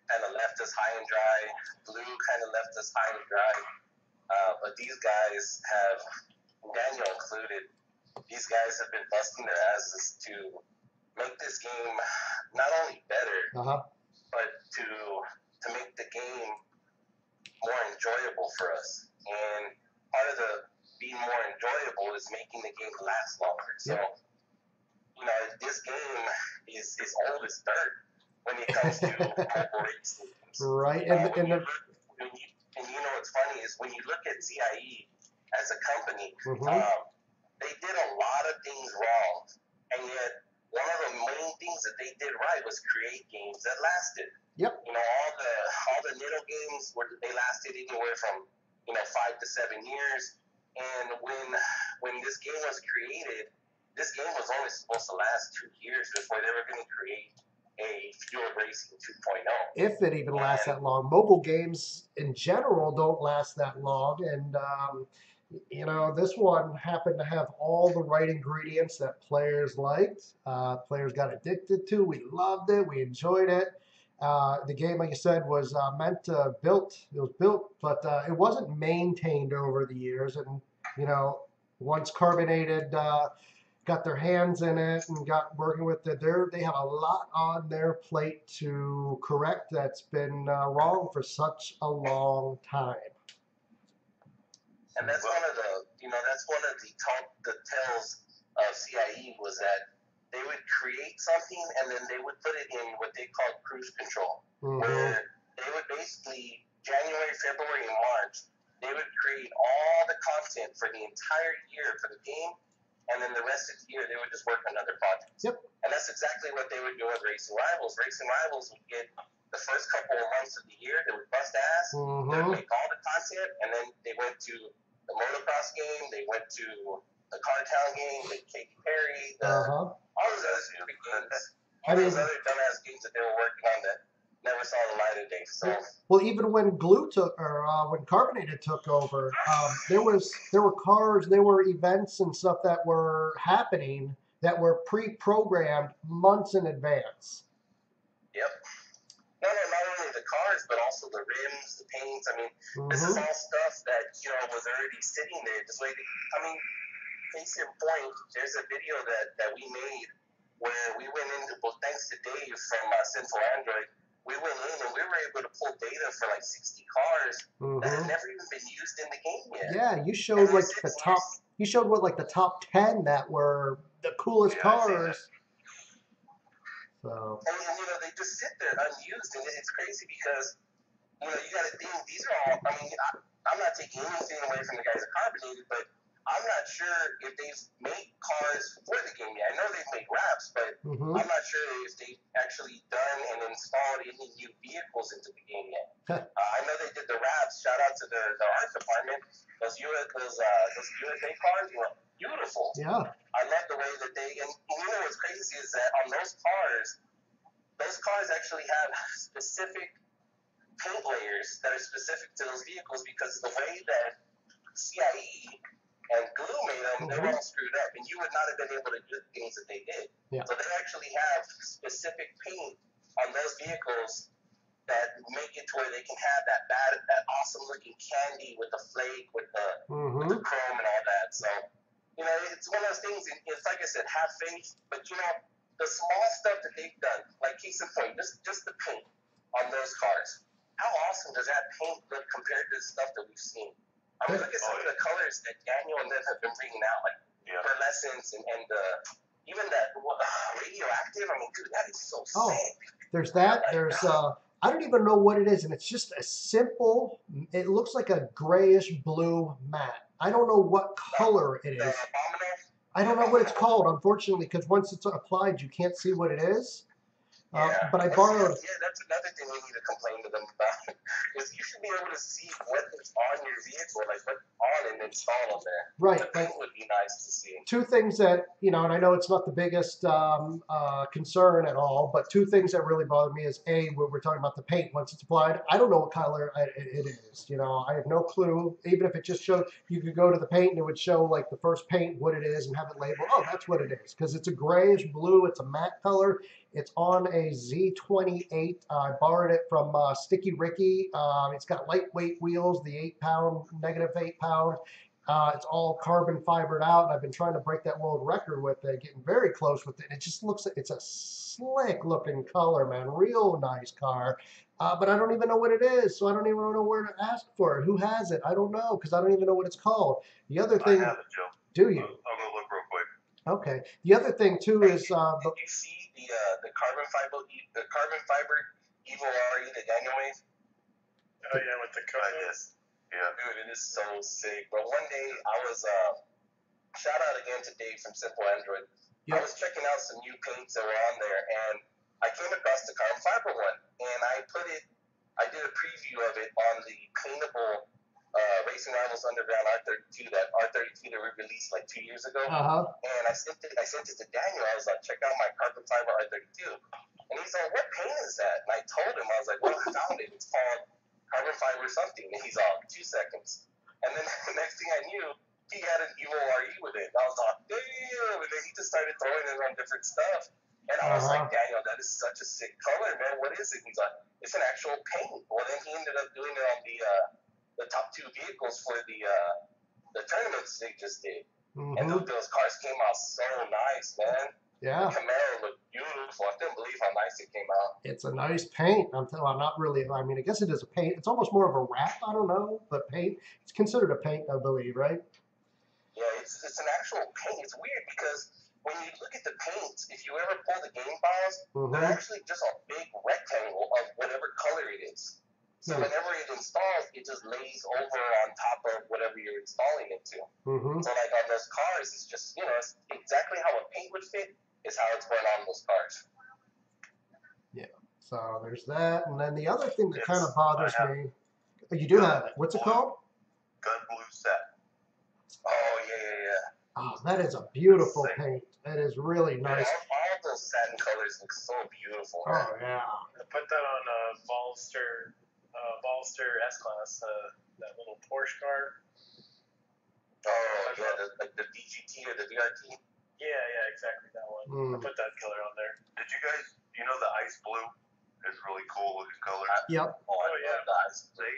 kind of left us high and dry. Blue kind of left us high and dry. But these guys have, Daniel included, these guys have been busting their asses to make this game not only better, but to make the game more enjoyable for us. And part of the being more enjoyable is making the game last longer. So, this game is old as dirt when it comes to mobile racing. Right. And what's funny is when you look at CIE as a company, they did a lot of things wrong, and yet one of the main things that they did right was create games that lasted. All the little games they lasted anywhere from 5 to 7 years. And when this game was created, this game was only supposed to last 2 years before they were going to create a Field Racing 2.0. If it even lasts that long. Mobile games in general don't last that long. And, You know, this one happened to have all the right ingredients that players liked. Players got addicted to. We loved it. We enjoyed it. The game, like you said, was meant to built. It was built, but it wasn't maintained over the years. And you know, once Carbonated got their hands in it and got working with it, they have a lot on their plate to correct that's been wrong for such a long time. And that's one of the, that's one of the tells of CIE was that they would create something and then they would put it in what they called cruise control, where they would basically January, February, and March, they would create all the content for the entire year for the game, and then the rest of the year they would just work on other projects. Yep. And that's exactly what they would do with Racing Rivals. Racing Rivals would get the first couple of months of the year, they would bust ass, they would make all the content, and then they went to the motocross game, they went to the Cartown game, the Katy Perry, all those other stupid games, all those other dumbass games that they were working on that never saw the light of day. So, well, even when Glue took, or when Carbonated took over, there were cars, there were events and stuff that were happening that were pre-programmed months in advance. Yep. No, not only the cars, but also the rims, the paints. I mean, this is all stuff that, was already sitting there just waiting. I mean, case in point, there's a video that we made where we went into, well, thanks to Dave from Central Android, we went in and we were able to pull data for like 60 cars that had never even been used in the game yet. Yeah, you showed like the top, you showed what, like the top 10 that were the coolest cars. So. And they just sit there unused, and it's crazy because, you got to think, these are all, I mean, I'm not taking anything away from the guys at Carbonated, but I'm not sure if they've made cars for the game yet. I know they've made wraps, but I'm not sure if they've actually done and installed any new vehicles into the game yet. I know they did the wraps. Shout out to the art department. Those USA cars were beautiful. Yeah. I love the way that they, and what's crazy is that on those cars actually have specific paint layers that are specific to those vehicles because of the way that CIE and Glue made them, they were all screwed up, and you would not have been able to do the things that they did. Yeah. So they actually have specific paint on those vehicles that make it to where they can have that awesome looking candy with the flake, with the chrome and all that. So, it's one of those things, it's like I said, have faith, but the small stuff that they've done, like case in point, just the paint on those cars. How awesome does that paint look compared to the stuff that we've seen? I mean, look at some of the colors that Daniel and them have been bringing out, like pearlescence and even that radioactive. I mean, dude, that is so sick. There's that. There's I don't even know what it is, and it's just a simple. It looks like a grayish blue matte. I don't know what color it is. I don't know what it's called, unfortunately, because once it's applied, you can't see what it is. But I borrowed. Yeah, that's another thing we need to complain to them about. Is you should be able to see what is on your vehicle, like what's on and installed on there. Right. The paint would be nice to see. Two things that, and I know it's not the biggest concern at all, but two things that really bother me is A, we're talking about the paint once it's applied. I don't know what color it is. I have no clue. Even if it just showed, you could go to the paint and it would show like the first paint, what it is, and have it labeled. Oh, that's what it is. Because it's a grayish blue. It's a matte color. It's on a Z28. I borrowed it from Sticky Ricky. It's got lightweight wheels, the 8-pound, negative 8-pound. It's all carbon fibered out, and I've been trying to break that world record with it, getting very close with it. It just looks, it's a slick looking color, man. Real nice car. But I don't even know what it is, so I don't even know where to ask for it. Who has it? I don't know, because I don't even know what it's called. The other thing. I have it, Joe. Do you? I'll go look real quick. Okay. The other thing too is. Did you see the carbon fiber Evo RE that Daniel made? Oh yeah, with the colors. Yeah. Dude, it is so sick. But one day I was shout out again to Dave from Simple Android. Yep. I was checking out some new paints that were on there, and I came across the carbon fiber one, and I did a preview of it on the paintable Racing Rivals Underground R32, that R32 that we released like 2 years ago. And I sent it to Daniel. I was like, check out my carbon fiber R32. And he's like, what paint is that? And I told him, I was like, well, I found it. It's called carbon fiber something. And he's all, 2 seconds. And then the next thing I knew, he had an evil RE with it. And I was like, damn. And then he just started throwing it on different stuff. And I was like, Daniel, that is such a sick color, man. What is it? He's like, it's an actual paint. Well, then he ended up doing it on the top 2 vehicles for the tournaments they just did. And those cars came out so nice, man. Yeah. The Camaro looked beautiful. I couldn't believe how nice it came out. It's a nice paint. I'm not really. I mean, I guess it is a paint. It's almost more of a wrap. I don't know, but paint. It's considered a paint, I believe, right? Yeah, it's an actual paint. It's weird because when you look at the paints, if you ever pull the game files, they're actually just a big rectangle of whatever color it is. So whenever it installs, it just lays over on top of whatever you're installing it to. So like on those cars, it's just, it's exactly how a paint would fit is how it's going on those cars. Yeah. So there's that. And then the other thing that kind of bothers me, you do have it. What's it called? Gun Blue Set. Oh, yeah. Oh, that is a beautiful paint. That is really nice. Yeah, all of those satin colors look so beautiful. Oh, yeah. I put that on a Volster S-Class, that little Porsche car. Oh, yeah, like the DGT or the DRT? Yeah, exactly that one. I put that color on there. Did you guys, the ice blue is really cool looking color? Yep. Oh, yeah. The ice. They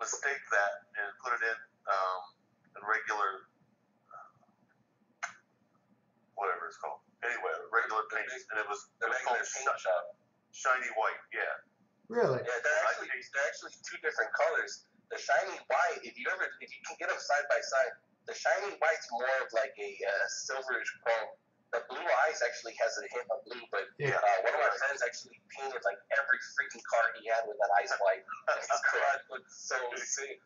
mistake that and put it in regular, whatever it's called. Anyway, regular paint, and it was regular paint shop. Shiny white, yeah. Really? Yeah, they're actually 2 different colors. The shiny white, if you can get them side by side, the shiny white's more of like a silverish chrome. The blue eyes actually has a hint of blue, but one of my friends actually painted like every freaking car he had with that ice white. His garage looked so sick.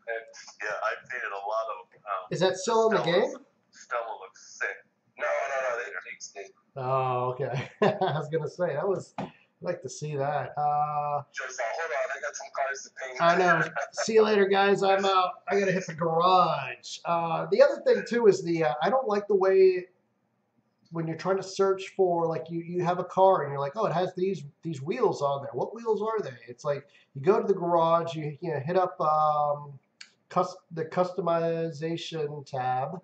Yeah, I painted a lot of. Is that still in the game? Stella looks sick. No, they fixed it. Oh, okay. I was gonna say I'd like to see that. Just hold on, I got some cars to paint. I know. See you later, guys. I'm out. I gotta hit the garage. The other thing too is I don't like the way when you're trying to search for, like, you have a car and you're like, oh, it has these wheels on there. What wheels are they? It's like you go to the garage, you hit up the customization tab,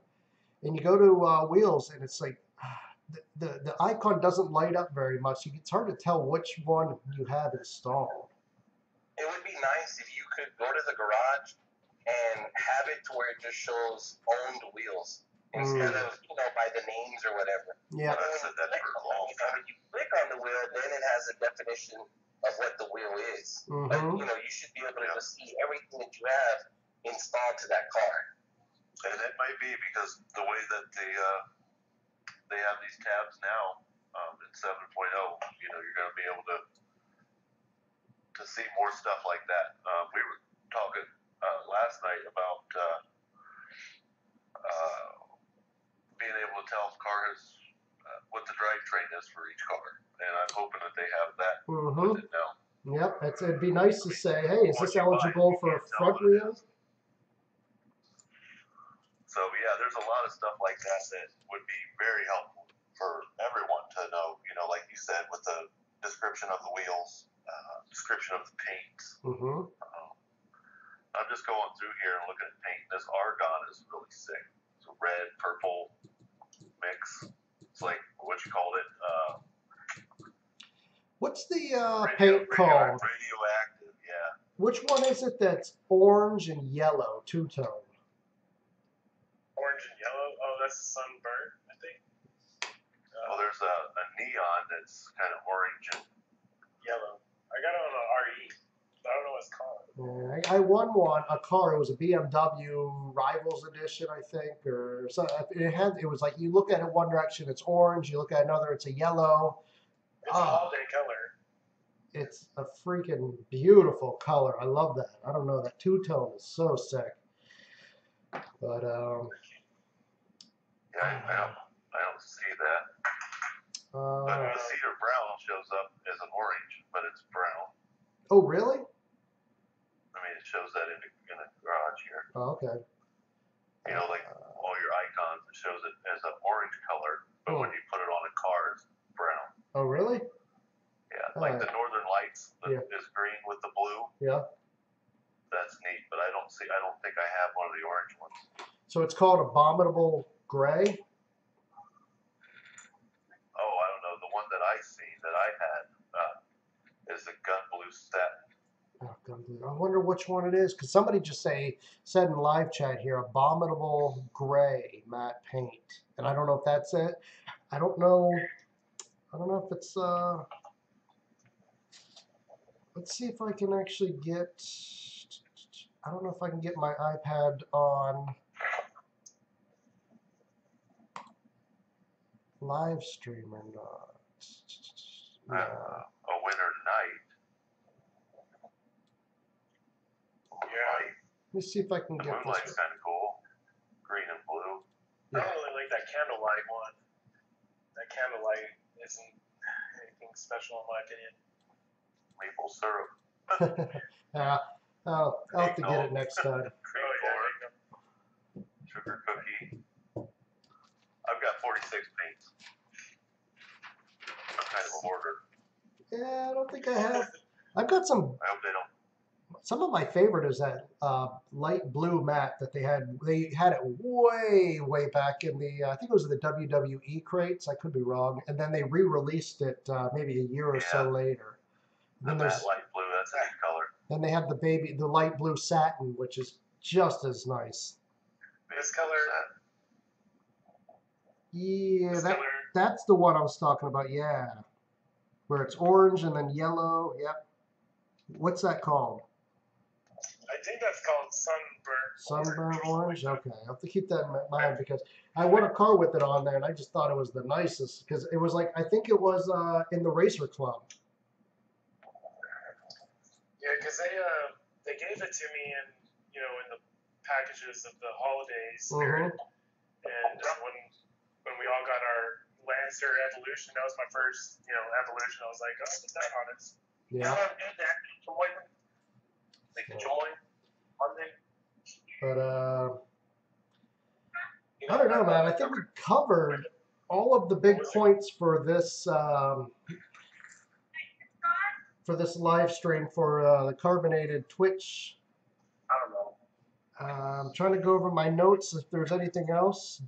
and you go to wheels, and it's like the icon doesn't light up very much. It's hard to tell which one you have installed. It would be nice if you could go to the garage and have it to where it just shows owned wheels instead of by the names or whatever. Yeah. When you click on the wheel, then it has a definition of what the wheel is. But you should be able to just see everything that you have installed to that car. And it might be because the way that they have these tabs now in 7.0, you're going to be able to see more stuff like that. We were talking last night about being able to tell if car has what the drivetrain is for each car, and I'm hoping that they have that with it now. Yep, it'd be nice to say, hey, is this eligible for front wheel? So yeah, there's a lot of stuff like that would be very helpful for everyone to know. Like you said, with the description of the wheels, description of the paints. I'm just going through here and looking at paint. This argon is really sick. It's a red, purple mix. It's like what you called it. What's the paint called? Radioactive, yeah. Which one is it that's orange and yellow, two-tone? Orange and yellow? Oh, that's sunburnt, I think. Well, there's a neon that's kind of orange and yellow. I got it on an RE. I don't know what it's called. I won a car. It was a BMW Rivals Edition, I think, or something. It was like you look at it one direction, it's orange. You look at another, it's a yellow. It's an all-day color. It's a freaking beautiful color. I love that. I don't know, that two-tone is so sick. But yeah, I don't see that. But the cedar brown shows up as an orange, but it's brown. Oh, really? I mean, it shows that in the garage here. Oh, okay. Like all your icons, it shows it as an orange color, but when you put it on a car, it's brown. Oh, really? Yeah, like the Northern Lights is green with the blue. Yeah. That's neat, but I So it's called Abominable Gray. Oh, I don't know. The one that I seen that I had is the gun blue satin. Oh, gun blue. I wonder which one it is, because somebody just said in live chat here, Abominable Gray matte paint, and I don't know if that's it. I don't know. I don't know if it's. Let's see if I can actually get. I don't know if I can get my iPad on live stream or not. A winter night. Yeah. Let me see if I can The get moonlight's this. kind of cool. Green and blue. I don't really like that candlelight one. That candlelight isn't anything special in my opinion. Maple syrup. Yeah, I'll have to get it next time. Cream corn. Sugar cookie. I've got 46 paints. I'm kind of a hoarder. Yeah, I don't think I have. I've got some. I hope they don't. Some of my favorite is that light blue matte that they had. They had it way back in the. I think it was the WWE crates. I could be wrong. And then they re-released it maybe a year or so later. The Then matte there's. light blue, that's a neat color. Then they have the light blue satin, which is just as nice. This color. Yeah, This color. that's the one I was talking about. Yeah, where it's orange and then yellow. Yep. What's that called? I think that's called sunburn. Sunburn orange? Okay, I have to keep that in mind because I won a car with it on there and I just thought it was the nicest because it was like, I think it was in the Racer Club. Yeah, because they gave it to me in in the packages of the holiday spirit, and when we all got our Lancer Evolution, that was my first evolution. I was like, oh, put that on it. Yeah. Like the joy on there. But I don't know, man. I think we covered all of the big points for this live stream for the carbonated Twitch. I don't know. I'm trying to go over my notes if there's anything else.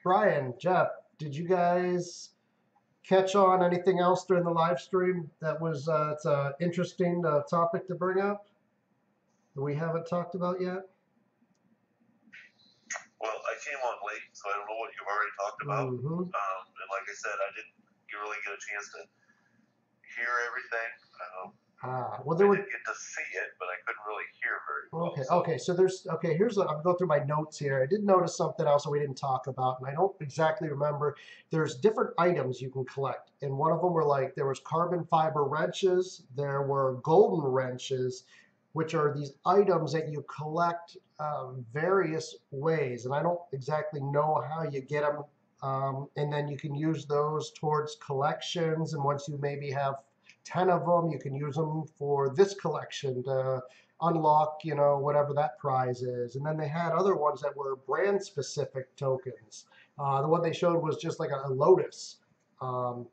Brian, Jeff, did you guys catch on anything else during the live stream that was it's an interesting topic to bring up that we haven't talked about yet? Well, I came on late, so I don't know what you've already talked about. Mm-hmm. And like I said, I didn't really get a chance to hear everything. Well, I did get to see it, but I couldn't really hear very well. Okay. So I'm going through my notes here. I did notice something else that we didn't talk about, and I don't exactly remember. There's different items you can collect, and one of them were there was carbon fiber wrenches, there were golden wrenches, which are these items that you collect various ways, and I don't exactly know how you get them. And then you can use those towards collections, and once you maybe have 10 of them, you can use them for this collection to unlock, whatever that prize is. And then they had other ones that were brand specific tokens. The one they showed was just like a Lotus. Right.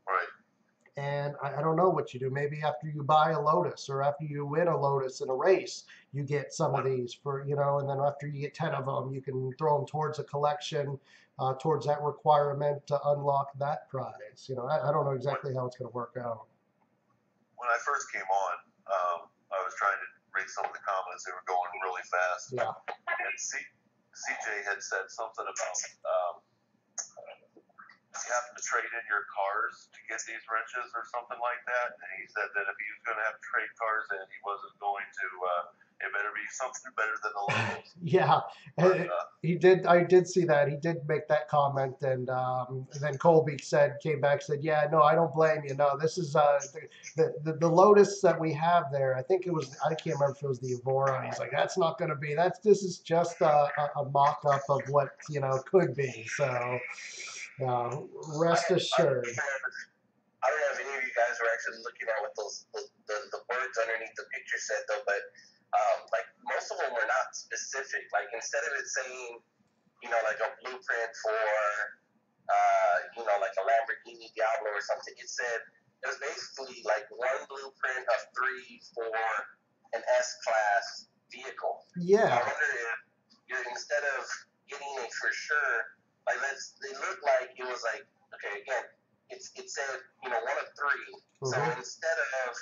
And I don't know what you do. Maybe after you buy a Lotus or after you win a Lotus in a race, you get some of these for, and then after you get 10 of them, you can throw them towards a collection, towards that requirement to unlock that prize. I don't know exactly how it's going to work out. When I first came on, I was trying to read some of the comments. They were going really fast. Yeah. And CJ had said something about you have to trade in your cars to get these wrenches or something like that. And he said that if he was going to have to trade cars in, he wasn't going to. It better be something better than the Logos. Yeah, But, he did. I did see that. He did make that comment, and then Colby came back, said, "Yeah, no, I don't blame you. No, this is the Lotus that we have there. I think it was. I can't remember if it was the Evora. He's like, that's not going to be. This is just a mock-up of what could be. So, rest assured." I don't know if any of you guys were actually looking at what the words underneath the picture said though, but like most of them were not specific. Like instead of it saying, like a blueprint for, like a Lamborghini Diablo or something, it was basically like one blueprint of 3 for an S-class vehicle. Yeah. I wonder you're instead of getting it for sure, like it looked like it was like, okay, again, it said, you know, one of three. So instead of,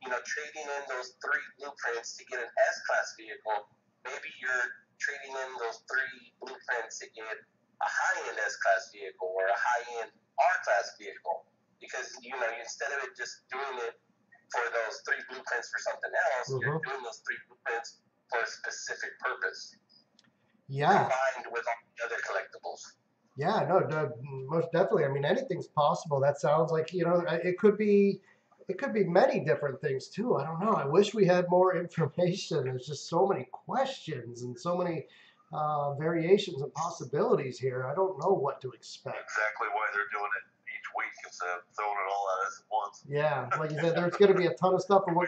you know, trading in those 3 blueprints to get an S-Class vehicle, maybe you're trading in those 3 blueprints to get a high-end S-Class vehicle or a high-end R-Class vehicle. Because, you know, instead of it just doing it for those 3 blueprints for something else, you're doing those 3 blueprints for a specific purpose. Yeah. Combined with all the other collectibles. Yeah, no, most definitely. I mean, anything's possible. That sounds like, you know, it could be many different things too. I don't know. I wish we had more information. There's just so many questions and so many variations and possibilities here. I don't know what to expect. Exactly why they're doing it each week instead of throwing it all at us at once. Yeah, like you said, there's going to be a ton of stuff, and we're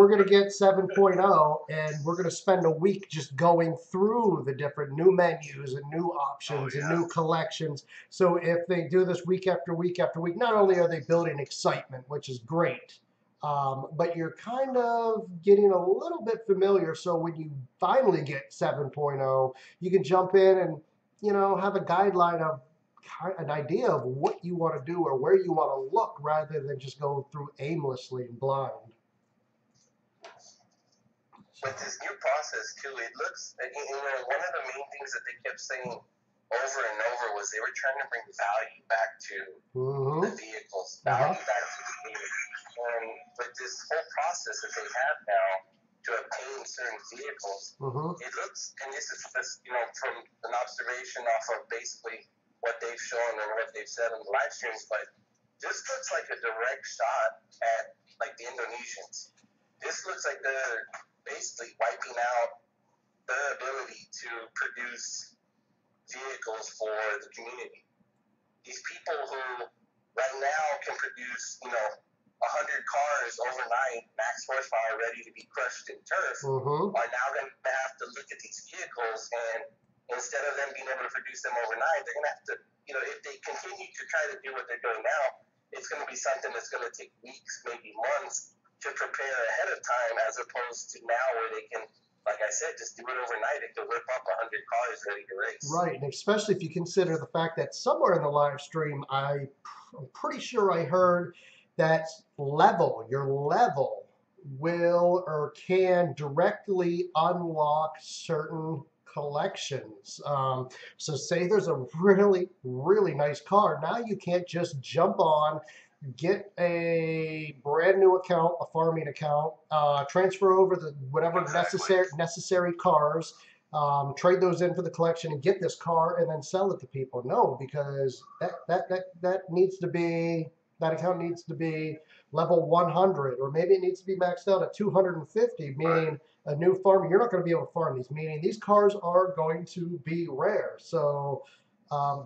gonna get 7.0, and we're gonna spend a week just going through the different new menus and new options and new collections. So if they do this week after week after week, not only are they building excitement, which is great, but you're kind of getting a little bit familiar. So when you finally get 7.0, you can jump in and, you know, have a guideline of an idea of what you want to do or where you want to look rather than just go through aimlessly and blind. With this new process too, it looks, you know, one of the main things that they kept saying over and over was they were trying to bring value back to the vehicles, value back to the game. And with this whole process that they have now to obtain certain vehicles, it looks, and this is just, you know, from an observation off of basically what they've shown and what they've said on the live streams, but this looks like a direct shot at like the Indonesians. This looks like they're basically wiping out their ability to produce vehicles for the community. These people who right now can produce, you know, 100 cars overnight, max horsepower, ready to be crushed in turf, are now going to have to look at these vehicles, and instead of them being able to produce them overnight, they're going to have to, you know, if they continue to try to do what they're doing now, it's going to be something that's going to take weeks, maybe months, to prepare ahead of time, as opposed to now where they can, like I said, just do it overnight. They can whip up 100 cars ready to race. Right, and especially if you consider the fact that somewhere in the live stream, I'm pretty sure I heard that your level will or can directly unlock certain collections. So say there's a really, really nice car. Now you can't just jump on, get a brand new account, a farming account, transfer over the whatever necessary cars, trade those in for the collection and get this car and then sell it to people. No, because that needs to be, that account needs to be level 100, or maybe it needs to be maxed out at 250, meaning a new farmer, you're not going to be able to farm these, meaning these cars are going to be rare. So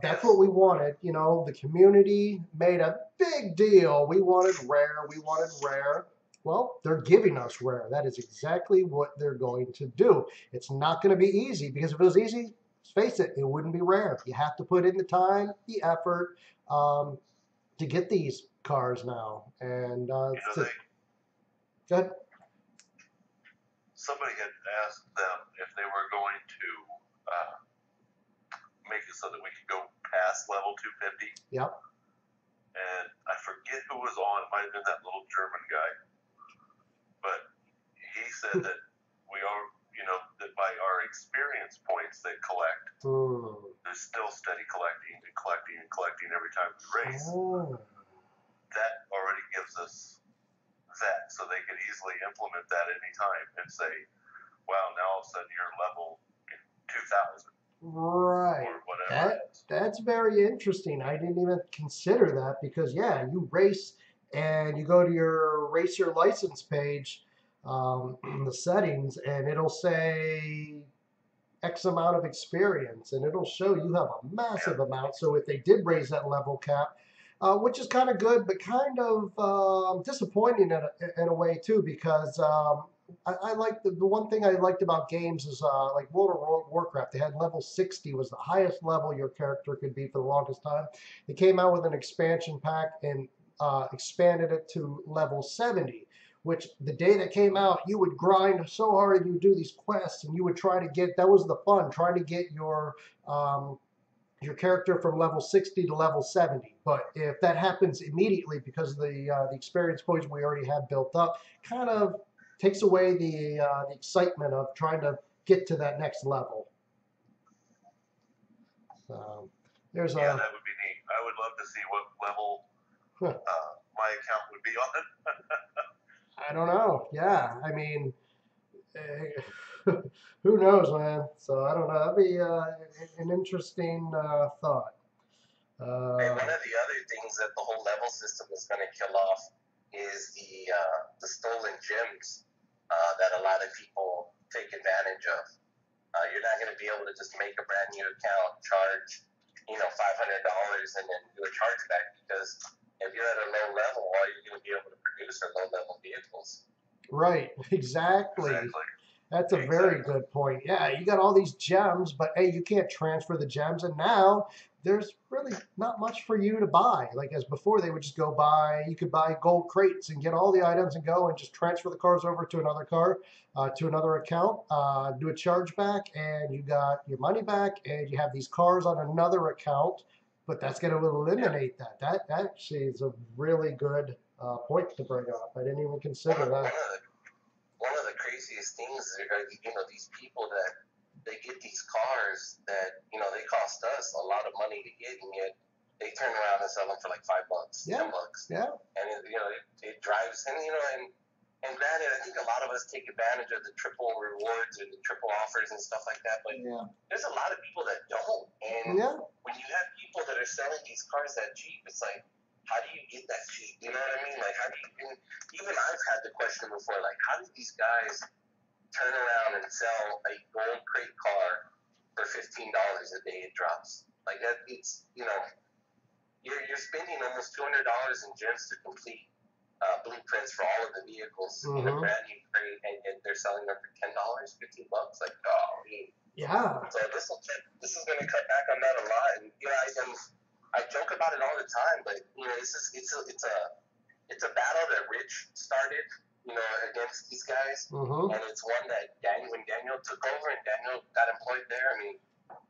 that's what we wanted. You know, the community made a big deal. We wanted rare. We wanted rare. Well, they're giving us rare. That is exactly what they're going to do. It's not going to be easy, because if it was easy, let's face it, it wouldn't be rare. You have to put in the time, the effort to get these cars now. And go ahead. Somebody had asked them if they were going to make it so that we could go past level 250. Yep. And I forget who was on. It might have been that little German guy. But he said that we are, you know, that by our experience points they collect, there's still steady collecting and collecting and collecting every time we race. That already gives us that, so they could easily implement that anytime and say, wow, now all of a sudden you're level 2,000. Right. Or whatever. That's very interesting. I didn't even consider that, because yeah, you race and you go to your racer license page, the settings, and it'll say X amount of experience, and it'll show you have a massive amount. So if they did raise that level cap, which is kind of good, but kind of disappointing in a way too, because I like the one thing I liked about games is like World of Warcraft. They had level 60 was the highest level your character could be for the longest time. They came out with an expansion pack and expanded it to level 70, which the day that came out, you would grind so hard and you would do these quests and you would try to get, that was the fun, trying to get your character from level 60 to level 70. But if that happens immediately because of the experience points we already have built up, kind of takes away the excitement of trying to get to that next level. There's yeah, that would be neat. I would love to see what level my account would be on. I don't know. Yeah, I mean, who knows, man? So I don't know. That'd be an interesting thought. And one of the other things that the whole level system is going to kill off is the stolen gems that a lot of people take advantage of. You're not going to be able to just make a brand new account, charge $500, and then do a chargeback, because if you're at a low level, all you're going to be able to produce are low level vehicles. Right, exactly. That's a very good point. Yeah, you got all these gems, but hey, you can't transfer the gems, and now there's really not much for you to buy. Like as before, they would just go buy, you could buy gold crates and get all the items and go and just transfer the cars over to another car, to another account, do a chargeback, and you got your money back, and you have these cars on another account. But that's going to eliminate that. That actually is a really good point to bring up. I didn't even consider that. One of the craziest things are these people that they get these cars that they cost us a lot of money to get, and yet they turn around and sell them for like $5, $10. Yeah. And it drives, and granted, I think a lot of us take advantage of the triple rewards or the triple offers and stuff like that, but there's a lot of people that don't. And when you have people that are selling these cars that cheap, it's like, how do you get that cheap? You know what I mean? Like, how do you? Even I've had the question before, like, how do these guys turn around and sell a gold crate car for $15 a day it drops? Like that, it's you're spending almost $200 in gems to complete blueprints for all of the vehicles in a brand new crate, and they're selling them for $10, $15. Like, oh, yeah. So this is going to cut back on that a lot, and I joke about it all the time, but it's a battle that Rich started, against these guys, and it's one that when Daniel took over and Daniel got employed there, I mean,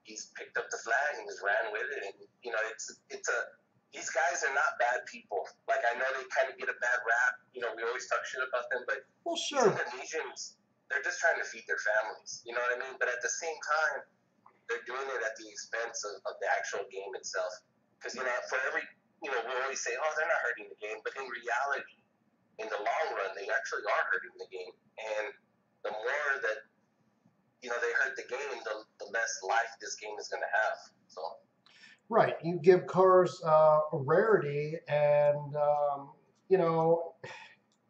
he's picked up the flag and just ran with it, and these guys are not bad people. Like, I know they kind of get a bad rap, we always talk shit about them, but these Indonesians, they're just trying to feed their families, you know what I mean? But at the same time, they're doing it at the expense of the actual game itself. Because, for every, we always say, oh, they're not hurting the game. But in reality, in the long run, they actually are hurting the game. And the more that, they hurt the game, the less life this game is going to have. So. Right. You give cars a rarity, and,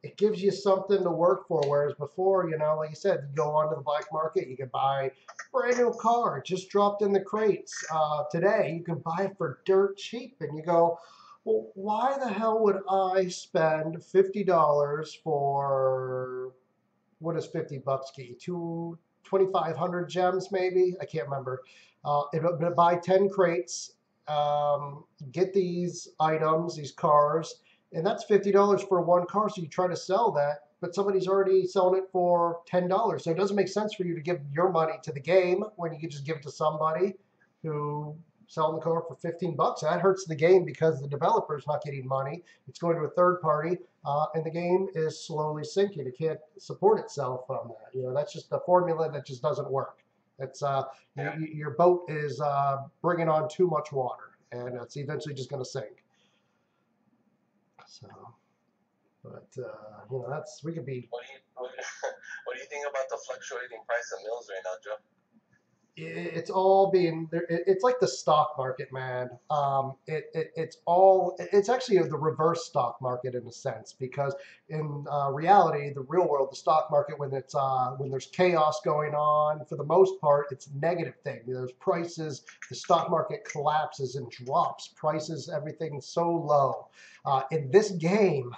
it gives you something to work for. Whereas before, like you said, you go onto the black market, you can buy a brand new car just dropped in the crates. Today, you can buy it for dirt cheap, and you go, well, why the hell would I spend $50 for, what does $50 get you? 2,500 gems, maybe? I can't remember. Buy 10 crates, get these items, these cars, and that's $50 for one car. So you try to sell that, but somebody's already selling it for $10. So it doesn't make sense for you to give your money to the game when you can just give it to somebody who selling the car for $15. That hurts the game because the developer's not getting money. It's going to a third party, and the game is slowly sinking. It can't support itself from that. That's just a formula that just doesn't work. It's your boat is bringing on too much water, and it's eventually just going to sink. So, but we could be. What do you think about the fluctuating price of mills right now, Joe? It's all being. It's like the stock market, man. It's actually the reverse stock market in a sense, because in reality, the real world, the stock market, when there's chaos going on, for the most part, it's a negative thing. There's prices, the stock market collapses and drops prices, everything's so low. In this game,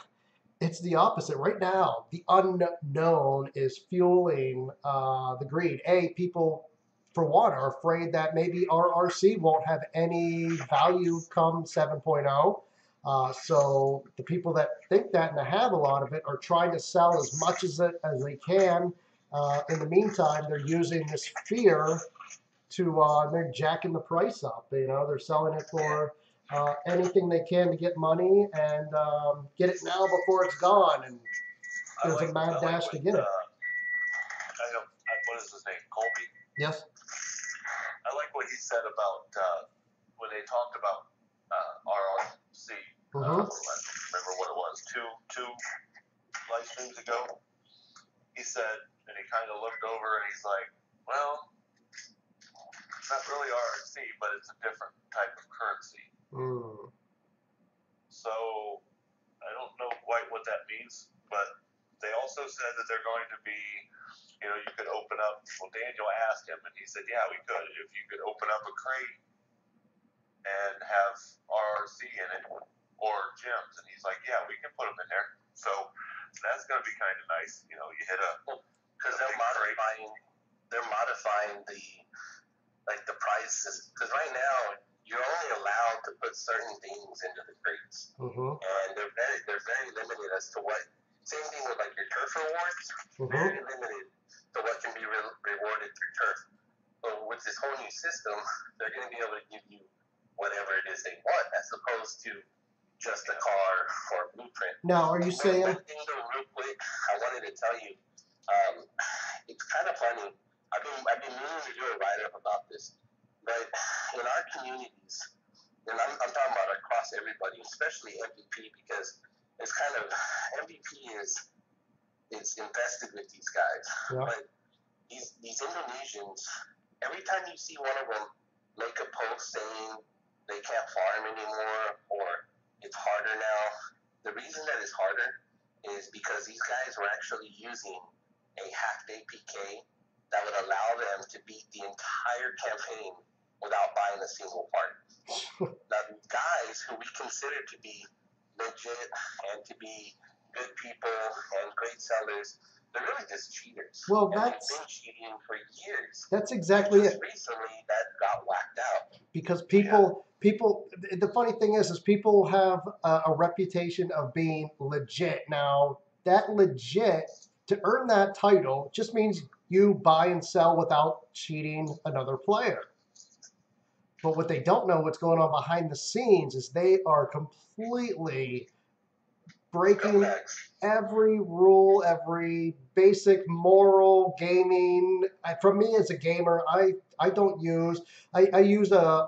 it's the opposite. Right now, the unknown is fueling the greed. People, for one, are afraid that maybe RRC won't have any value come 7.0. So the people that think that and have a lot of it are trying to sell as much as they can. In the meantime, they're using this fear to they're jacking the price up. They're selling it for anything they can to get money and get it now before it's gone. And there's a mad dash to get it. What is his name? Colby? Yes. I like what he said about when they talked about RRC. I don't remember what it was. Two live streams ago. He said, and he kind of looked over and he's like, well, it's not really RRC, but it's a different type of currency. So I don't know quite what that means, but they also said that they're going to be, you could open up. Well, Daniel asked him, and he said, yeah, we could. If you could open up a crate and have RRC in it or gems. And he's like, yeah, we can put them in there. So that's going to be kind of nice. You hit because they're modifying the prices. Because right now, you're only allowed to put certain things into the crates. And they're very limited as to what. Same thing with like your turf rewards. Very limited to what can be rewarded through turf. But with this whole new system, they're going to be able to give you whatever it is they want, as opposed to just a car or a blueprint. Now, are you saying? One thing though, real quick, I wanted to tell you, it's kind of funny. I've been meaning to do a write-up about this, but in our communities, and I'm talking about across everybody, especially MVP, because it's kind of MVP is invested with these guys. Yeah. But these Indonesians, every time you see one of them make a post saying they can't farm anymore or it's harder now, the reason that it's harder is because these guys were actually using a half-day PK that would allow them to beat the entire campaign without buying a single part. Now, these guys who we consider to be legit and to be good people and great sellers, they're really just cheaters. Well, and they've been cheating for years. That's exactly it. Recently, that got whacked out. Because people, the funny thing is people have a reputation of being legit. Now, that legit, to earn that title, just means you buy and sell without cheating another player. But what they don't know, what's going on behind the scenes, is they are completely breaking every rule, every basic moral gaming. For me as a gamer, I don't use, I use a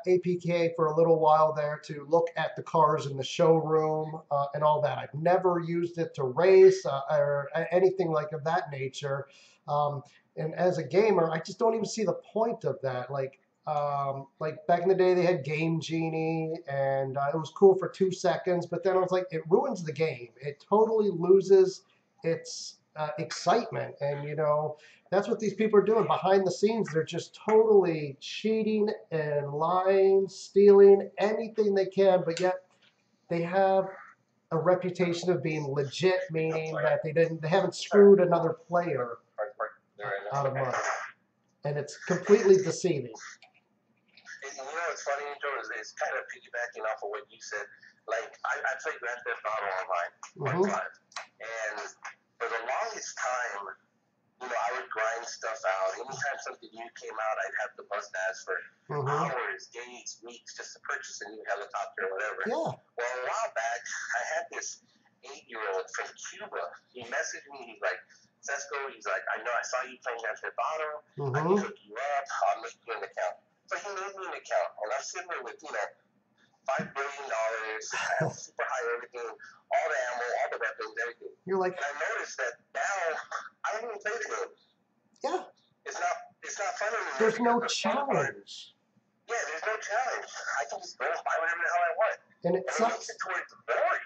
APK for a little while there to look at the cars in the showroom and all that. I've never used it to race or anything like of that nature. And as a gamer, I just don't even see the point of that. Like back in the day, they had Game Genie, and it was cool for 2 seconds. But then I was like, it ruins the game. It totally loses its excitement. And that's what these people are doing behind the scenes. They're just totally cheating and lying, stealing anything they can. But yet they have a reputation of being legit, meaning that they haven't screwed another player out of money, and it's completely deceiving. What's funny, Joe, is it's kind of piggybacking off of what you said. Like, I played Grand Theft Auto online, and for the longest time, I would grind stuff out. Anytime something new came out, I'd have to bust ass for hours, days, weeks, just to purchase a new helicopter or whatever. Yeah. Well, a while back, I had this 8-year-old from Cuba. He messaged me, he's like, Cesco, he's like, I know I saw you playing Grand Theft Auto. I can hook you up. I'll make you an account. So he made me an account, and I'm sitting there with, $5 billion, super high everything, all the ammo, all the weapons, everything. You're like, and I noticed that now I don't even play the game. Yeah. It's not fun anymore. There's no challenge. Yeah, there's no challenge. I can just go buy whatever the hell I want. And it sucks. Makes it towards boring.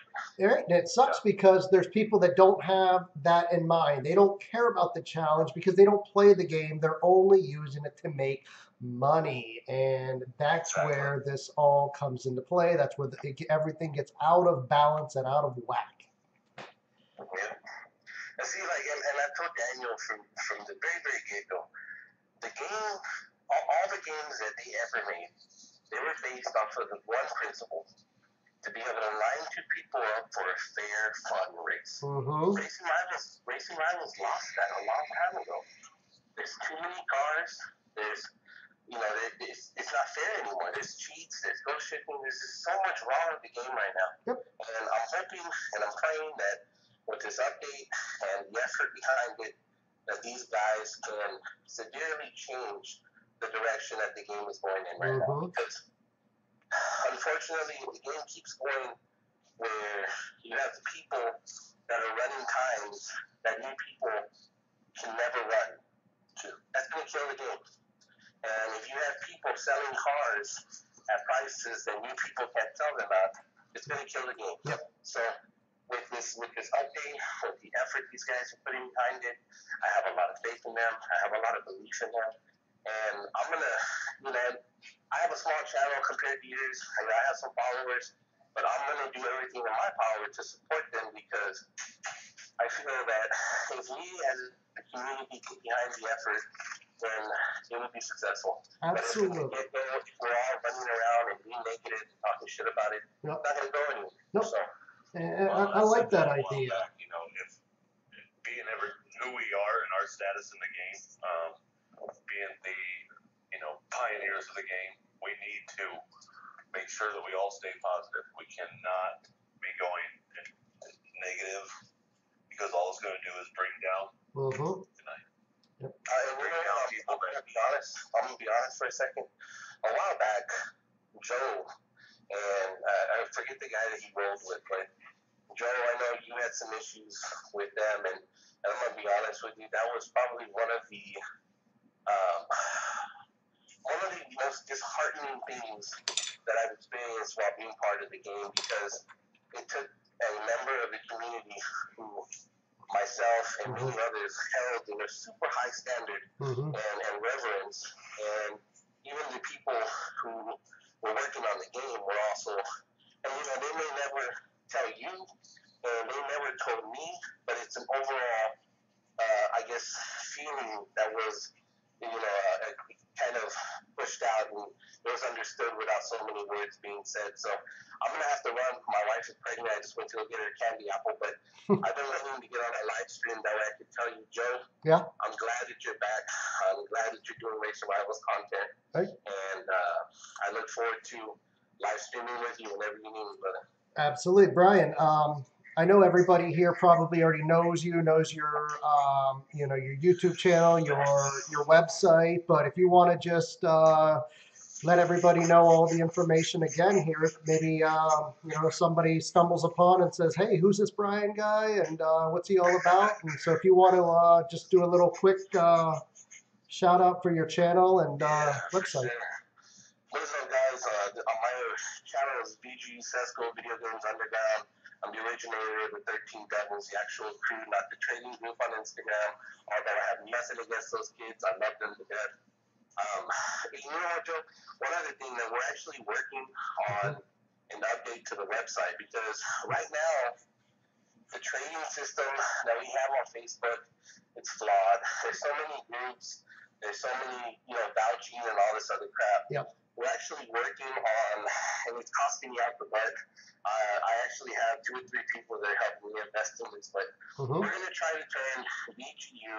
Right? And it sucks because there's people that don't have that in mind. They don't care about the challenge because they don't play the game. They're only using it to make money. And that's where this all comes into play. That's where everything gets out of balance and out of whack. Yeah. And see, and I told Daniel from the very, very get-go, the game, all the games that they ever made, they were based off of the one principle. to be able to line two people up for a fair, fun race. Mm-hmm. Racing Rivals lost that a long time ago. There's too many cars. There's, it's not fair anymore. There's cheats. There's ghost shipping. There's just so much wrong with the game right now. Yep. And I'm hoping and I'm praying that with this update and the effort behind it, that these guys can severely change the direction that the game is going in right now. Because unfortunately, the game keeps going where you have people that are running times that new people can never run to. That's going to kill the game. And if you have people selling cars at prices that new people can't sell them at, it's going to kill the game. Yep. So with this update, with the effort these guys are putting behind it, I have a lot of faith in them. I have a lot of belief in them. And I'm going to, I have a small channel compared to yours. I have some followers, but I'm going to do everything in my power to support them because I feel that if we as a community get behind the effort, then it will be successful. Absolutely. But if we're all running around and being negative and talking shit about it, it's not going to go anywhere. Nope. So, and I like that idea. If being who we are and our status in the game, being the pioneers of the game, we need to make sure that we all stay positive. We cannot be going negative because all it's going to do is bring down. Mm-hmm. I'm gonna be honest for a second. A while back, Joe and I forget the guy that he rolled with, but Joe, I know you had some issues with them, and I'm gonna be honest with you. That was probably one of the most disheartening things that I've experienced while being part of the game, because it took a member of the community who myself and many others held in a super high standard and reverence, and even the people who were working on the game were also, and they may never tell you, and they never told me, but it's an overall, I guess, feeling that was, kind of pushed out, and it was understood without so many words being said. So I'm going to have to run. My wife is pregnant. I just went to go get her a candy apple, but I've been waiting to get on a live stream that way I can tell you, Joe, I'm glad that you're back. I'm glad that you're doing Race Rivals content. Right. And I look forward to live streaming with you whenever you need me, brother. Absolutely. Brian, I know everybody here probably already knows your your YouTube channel, your website, but if you want to just let everybody know all the information again here, maybe somebody stumbles upon and says, hey, who's this Brian guy, and what's he all about? And so if you want to just do a little quick shout out for your channel and website. What's up, guys? My channel is BG Sesco Video Games Underground. I'm the originator of the 13 Devils, the actual crew, not the trading group on Instagram. Although I have nothing against those kids, I love them to death. You know what, Joe? One other thing that we're actually working on an update to the website, because right now the trading system that we have on Facebook, it's flawed. There's so many groups. There's so many, vouching and all this other crap. Yep. We're actually working on, and it's costing me out the butt. I actually have 2 or 3 people that are helping me invest in this, but we're going to try to turn BGU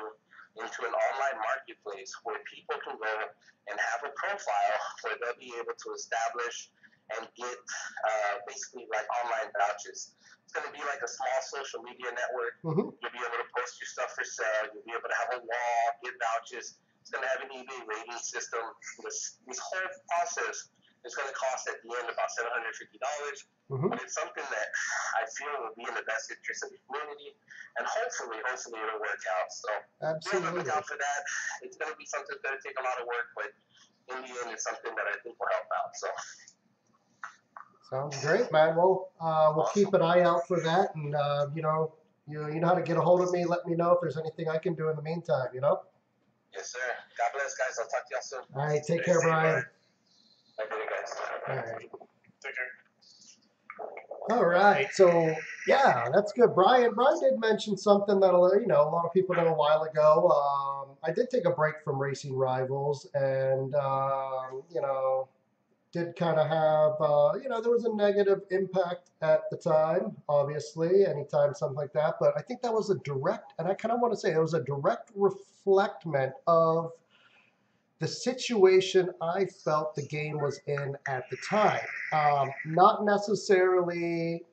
into an online marketplace where people can go and have a profile where they'll be able to establish and get basically like online vouchers. It's going to be like a small social media network. You'll be able to post your stuff for sale. You'll be able to have a wall, get vouchers. It's going to have an eBay rating system. This whole process is going to cost at the end about $750. But it's something that I feel will be in the best interest of the community, and hopefully it'll work out. So absolutely, look out for that. It's going to be something that's going to take a lot of work, but in the end, it's something that I think will help out. So. Sounds great, man. Well, we'll keep an eye out for that, and you know how to get a hold of me. Let me know if there's anything I can do in the meantime. Yes, sir. God bless, guys. I'll talk to y'all soon. All right, take care, Brian. Okay, guys. All right. Take care. All right, so yeah, that's good. Brian did mention something that a lot of people know a while ago. I did take a break from Racing Rivals, and did kind of have, there was a negative impact at the time, obviously, anytime something like that. But I think that was a direct, and I kind of want to say it was a direct reflectment of the situation I felt the game was in at the time. Not necessarily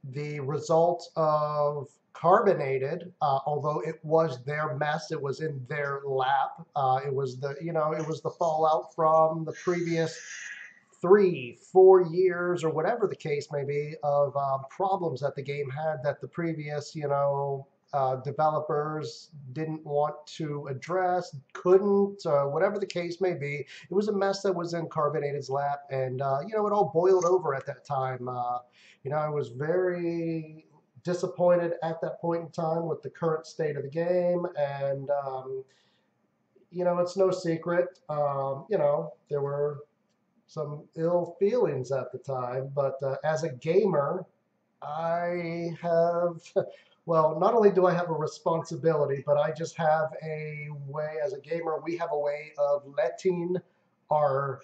the result of carbonated, although it was their mess, it was in their lap. It was the fallout from the previous 3, 4 years or whatever the case may be of problems that the game had that the previous, developers didn't want to address, couldn't, whatever the case may be. It was a mess that was in Carbonated's lap, and it all boiled over at that time. I was very disappointed at that point in time with the current state of the game, and it's no secret. There were some ill feelings at the time, but as a gamer, I have, well, not only do I have a responsibility, but I just have a way, as a gamer, we have a way of letting our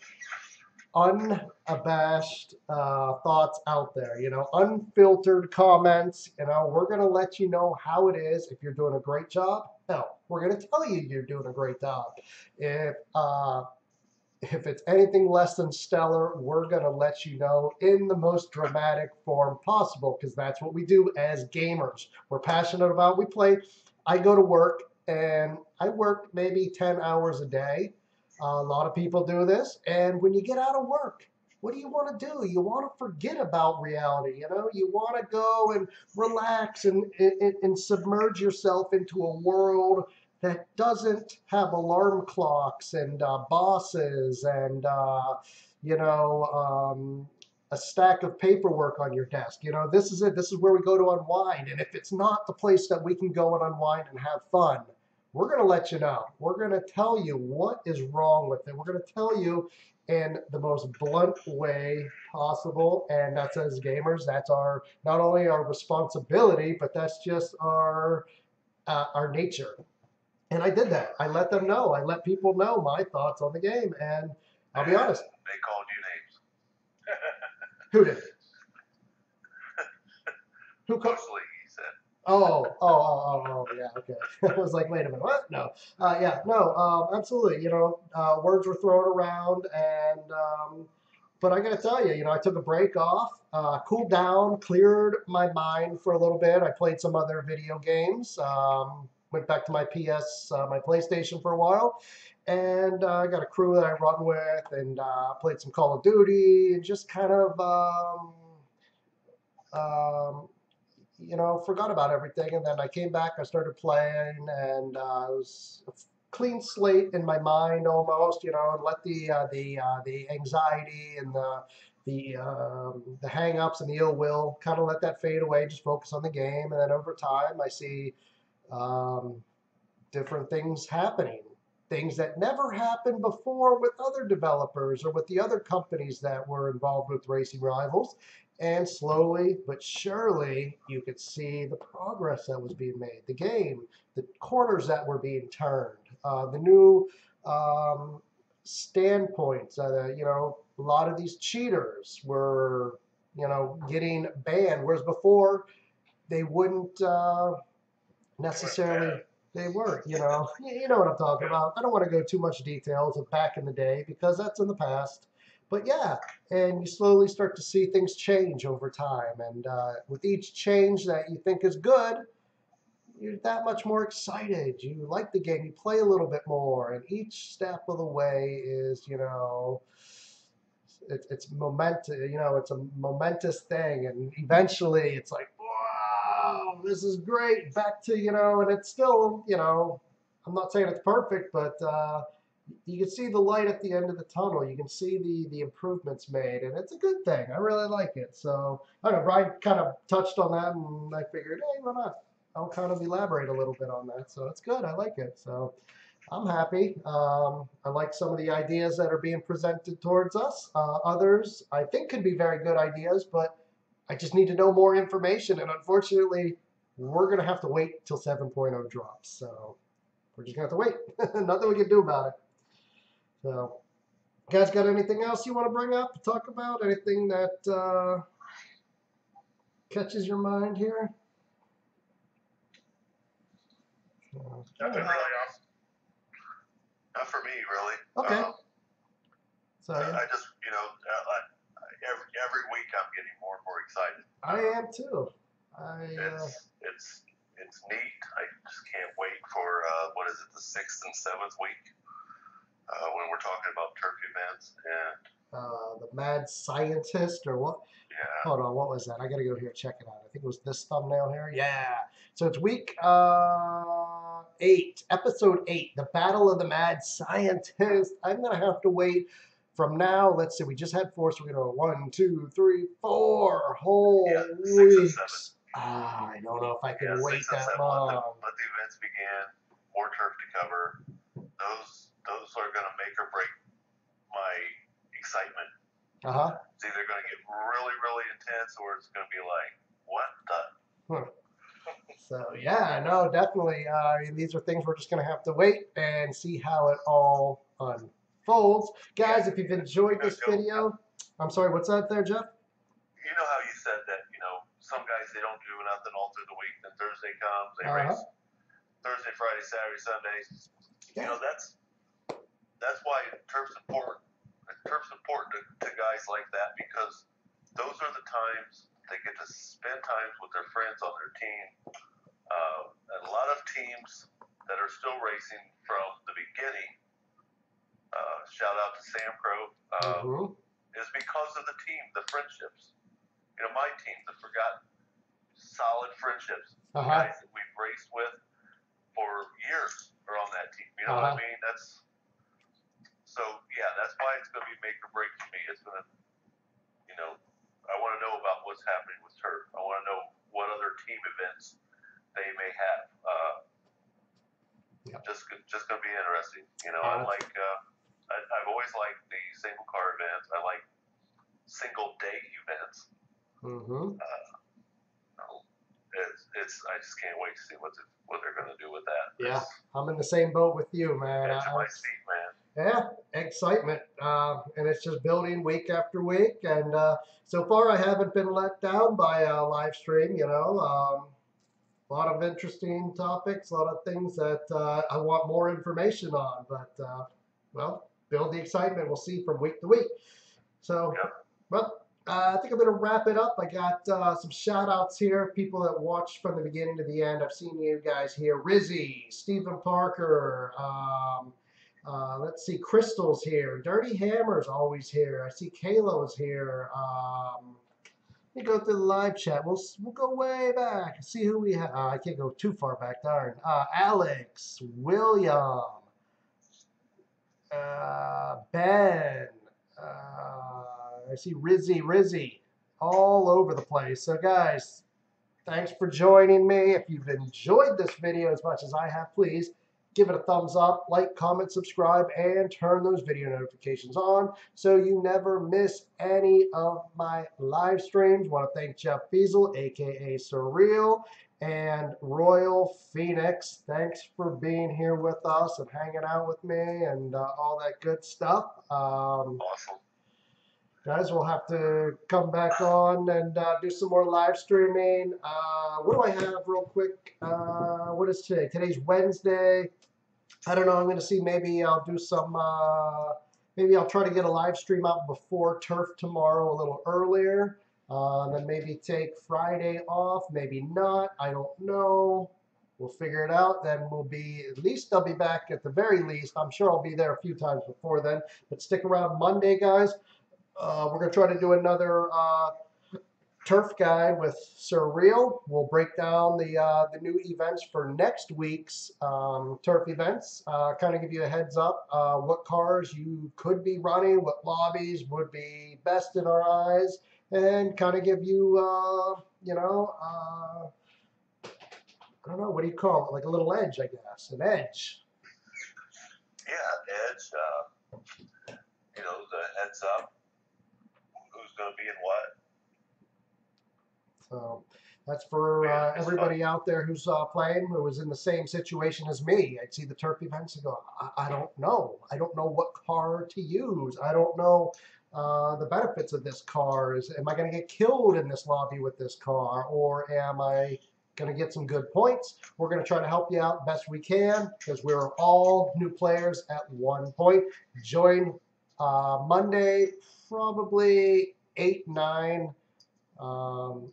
unabashed thoughts out there, unfiltered comments. We're going to let you know how it is. If you're doing a great job, hell, we're going to tell you you're doing a great job. If it's anything less than stellar, we're going to let you know in the most dramatic form possible, because that's what we do as gamers. We're passionate about, we play. I go to work and I work maybe 10 hours a day. A lot of people do this. And when you get out of work, what do you want to do? You want to forget about reality. You want to go and relax and submerge yourself into a world that doesn't have alarm clocks and bosses and a stack of paperwork on your desk. This is it. This is where we go to unwind. And if it's not the place that we can go and unwind and have fun, we're going to let you know. We're going to tell you what is wrong with it. We're going to tell you in the most blunt way possible. And that's, as gamers, that's our, not only our responsibility, but that's just our nature. And I did that. I let them know. I let people know my thoughts on the game. And I'll be honest. They called you names. Who did? Who called? Mostly, he said. Oh, yeah, okay. I was like, wait a minute, what? No. Absolutely. Words were thrown around, and but I got to tell you, I took a break off, cooled down, cleared my mind for a little bit. I played some other video games. Went back to my my PlayStation for a while, and I got a crew that I run with, and played some Call of Duty, and just kind of, forgot about everything. And then I came back, I started playing, and it was a clean slate in my mind almost, and let the anxiety and the hang-ups and the ill will kind of let that fade away, just focus on the game. And then over time, I see different things happening, things that never happened before with other developers or with the other companies that were involved with Racing Rivals. And slowly but surely, you could see the progress that was being made, the game, the corners that were being turned, the new standpoints. A lot of these cheaters were, getting banned, whereas before they wouldn't necessarily. They weren't, you know what I'm talking about. I don't want to go too much details of back in the day because that's in the past. But yeah, and you slowly start to see things change over time. And with each change that you think is good, you're that much more excited. You like the game. You play a little bit more. And each step of the way is, it's momentous. It's a momentous thing. And eventually it's like, wow, this is great. Back to, and it's still, I'm not saying it's perfect, but you can see the light at the end of the tunnel. You can see the improvements made, and it's a good thing. I really like it. So, I don't know, Brian kind of touched on that, and I figured, hey, why not? I'll kind of elaborate a little bit on that. So, it's good. I like it. So, I'm happy. I like some of the ideas that are being presented towards us. Others, I think, could be very good ideas, but I just need to know more information. And unfortunately, we're going to have to wait till 7.0 drops. So, we're just going to have to wait. Nothing we can do about it. So, Guys, got anything else you want to bring up, talk about? Anything that catches your mind here? Nothing really else. Not for me, really. Okay. So I just, every week I'm getting more and more excited. I am too. It's neat. I just can't wait for what is it, the 6th and 7th week when we're talking about turf events and the Mad Scientist or what? yeah. Hold on, what was that? I gotta go here check it out. I think it was this thumbnail here. Yeah. So it's week 8, episode 8, the Battle of the Mad Scientist. I'm gonna have to wait from now. Let's see, we just had 4, so we're gonna go 1, 2, 3, 4 whole 6 and 7. weeks. I don't know if I can wait 6 and that 7. long. Let the events begin. More turf to cover. Those are gonna make or break my excitement. It's either going to get really, really intense, or it's going to be like, what the? So yeah, no, definitely. These are things we're just going to have to wait and see how it all unfolds. Guys, if you've enjoyed this video, I'm sorry, what's that there, Jeff? You know how you said that, some guys, they don't do nothing all through the week. Then Thursday comes, they race Thursday, Friday, Saturday, Sunday. Yeah. That's why turf's important. Turf's important to guys like that because those are the times they get to spend time with their friends on their team. And a lot of teams that are still racing from the beginning, shout out to Sam Crow, is because of the team, the friendships. My team, the forgotten solid friendships, guys that we've raced with for years are on that team. You know what I mean? So that's why it's going to be make or break for me. It's going to, I want to know about what's happening with turf. I want to know what other team events they may have. Just going to be interesting. I like. I've always liked the single car events. I like single day events. I just can't wait to see what they're going to do with that. Yeah, I'm in the same boat with you, man. Edge of my seat, man. Yeah, excitement, and it's just building week after week, and so far I haven't been let down by a live stream. A lot of interesting topics, a lot of things that I want more information on, but well, build the excitement. We'll see from week to week. So, well, I think I'm going to wrap it up. I got some shout outs here, people that watched from the beginning to the end. I've seen you guys here. Rizzy, Stephen Parker, let's see, Crystal's here. Dirty Hammer's always here. I see Kalo's here. Let me go through the live chat. We'll go way back. See who we have. I can't go too far back, darn. Alex, William, Ben. I see Rizzy, all over the place. So guys, thanks for joining me. If you've enjoyed this video as much as I have, please give it a thumbs up, like, comment, subscribe, and turn those video notifications on so you never miss any of my live streams. Want to thank Jeff Fiesel, aka Surreal, and Royal Phoenix. Thanks for being here with us and hanging out with me and all that good stuff. Awesome. Guys, we'll have to come back on and do some more live streaming. What do I have real quick? What is today? Today's Wednesday. I don't know. I'm going to see. Maybe I'll do some, maybe I'll try to get a live stream out before turf tomorrow a little earlier. Then maybe take Friday off. Maybe not. I don't know. We'll figure it out. Then we'll be, at least I'll be back at the very least. I'm sure I'll be there a few times before then. But stick around Monday, guys. We're going to try to do another turf guide with Surreal. We'll break down the new events for next week's turf events. Kind of give you a heads up what cars you could be running, what lobbies would be best in our eyes, and kind of give you, I don't know, what do you call it? Like a little edge, I guess, an edge. Yeah, edge. The heads up. Who's going to be in what? So That's for Yeah, it's everybody out there who's playing who was in the same situation as me. I'd see the turf events and go, I don't know. I don't know what car to use. I don't know the benefits of this car. Am I going to get killed in this lobby with this car? Or am I going to get some good points? We're going to try to help you out best we can because we're all new players at one point. Join Monday, probably 8, 9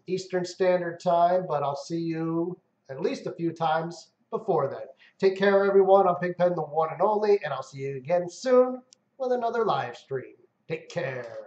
Eastern Standard Time, but I'll see you at least a few times before then. Take care, everyone. I'm Pigpen, the one and only, and I'll see you again soon with another live stream. Take care.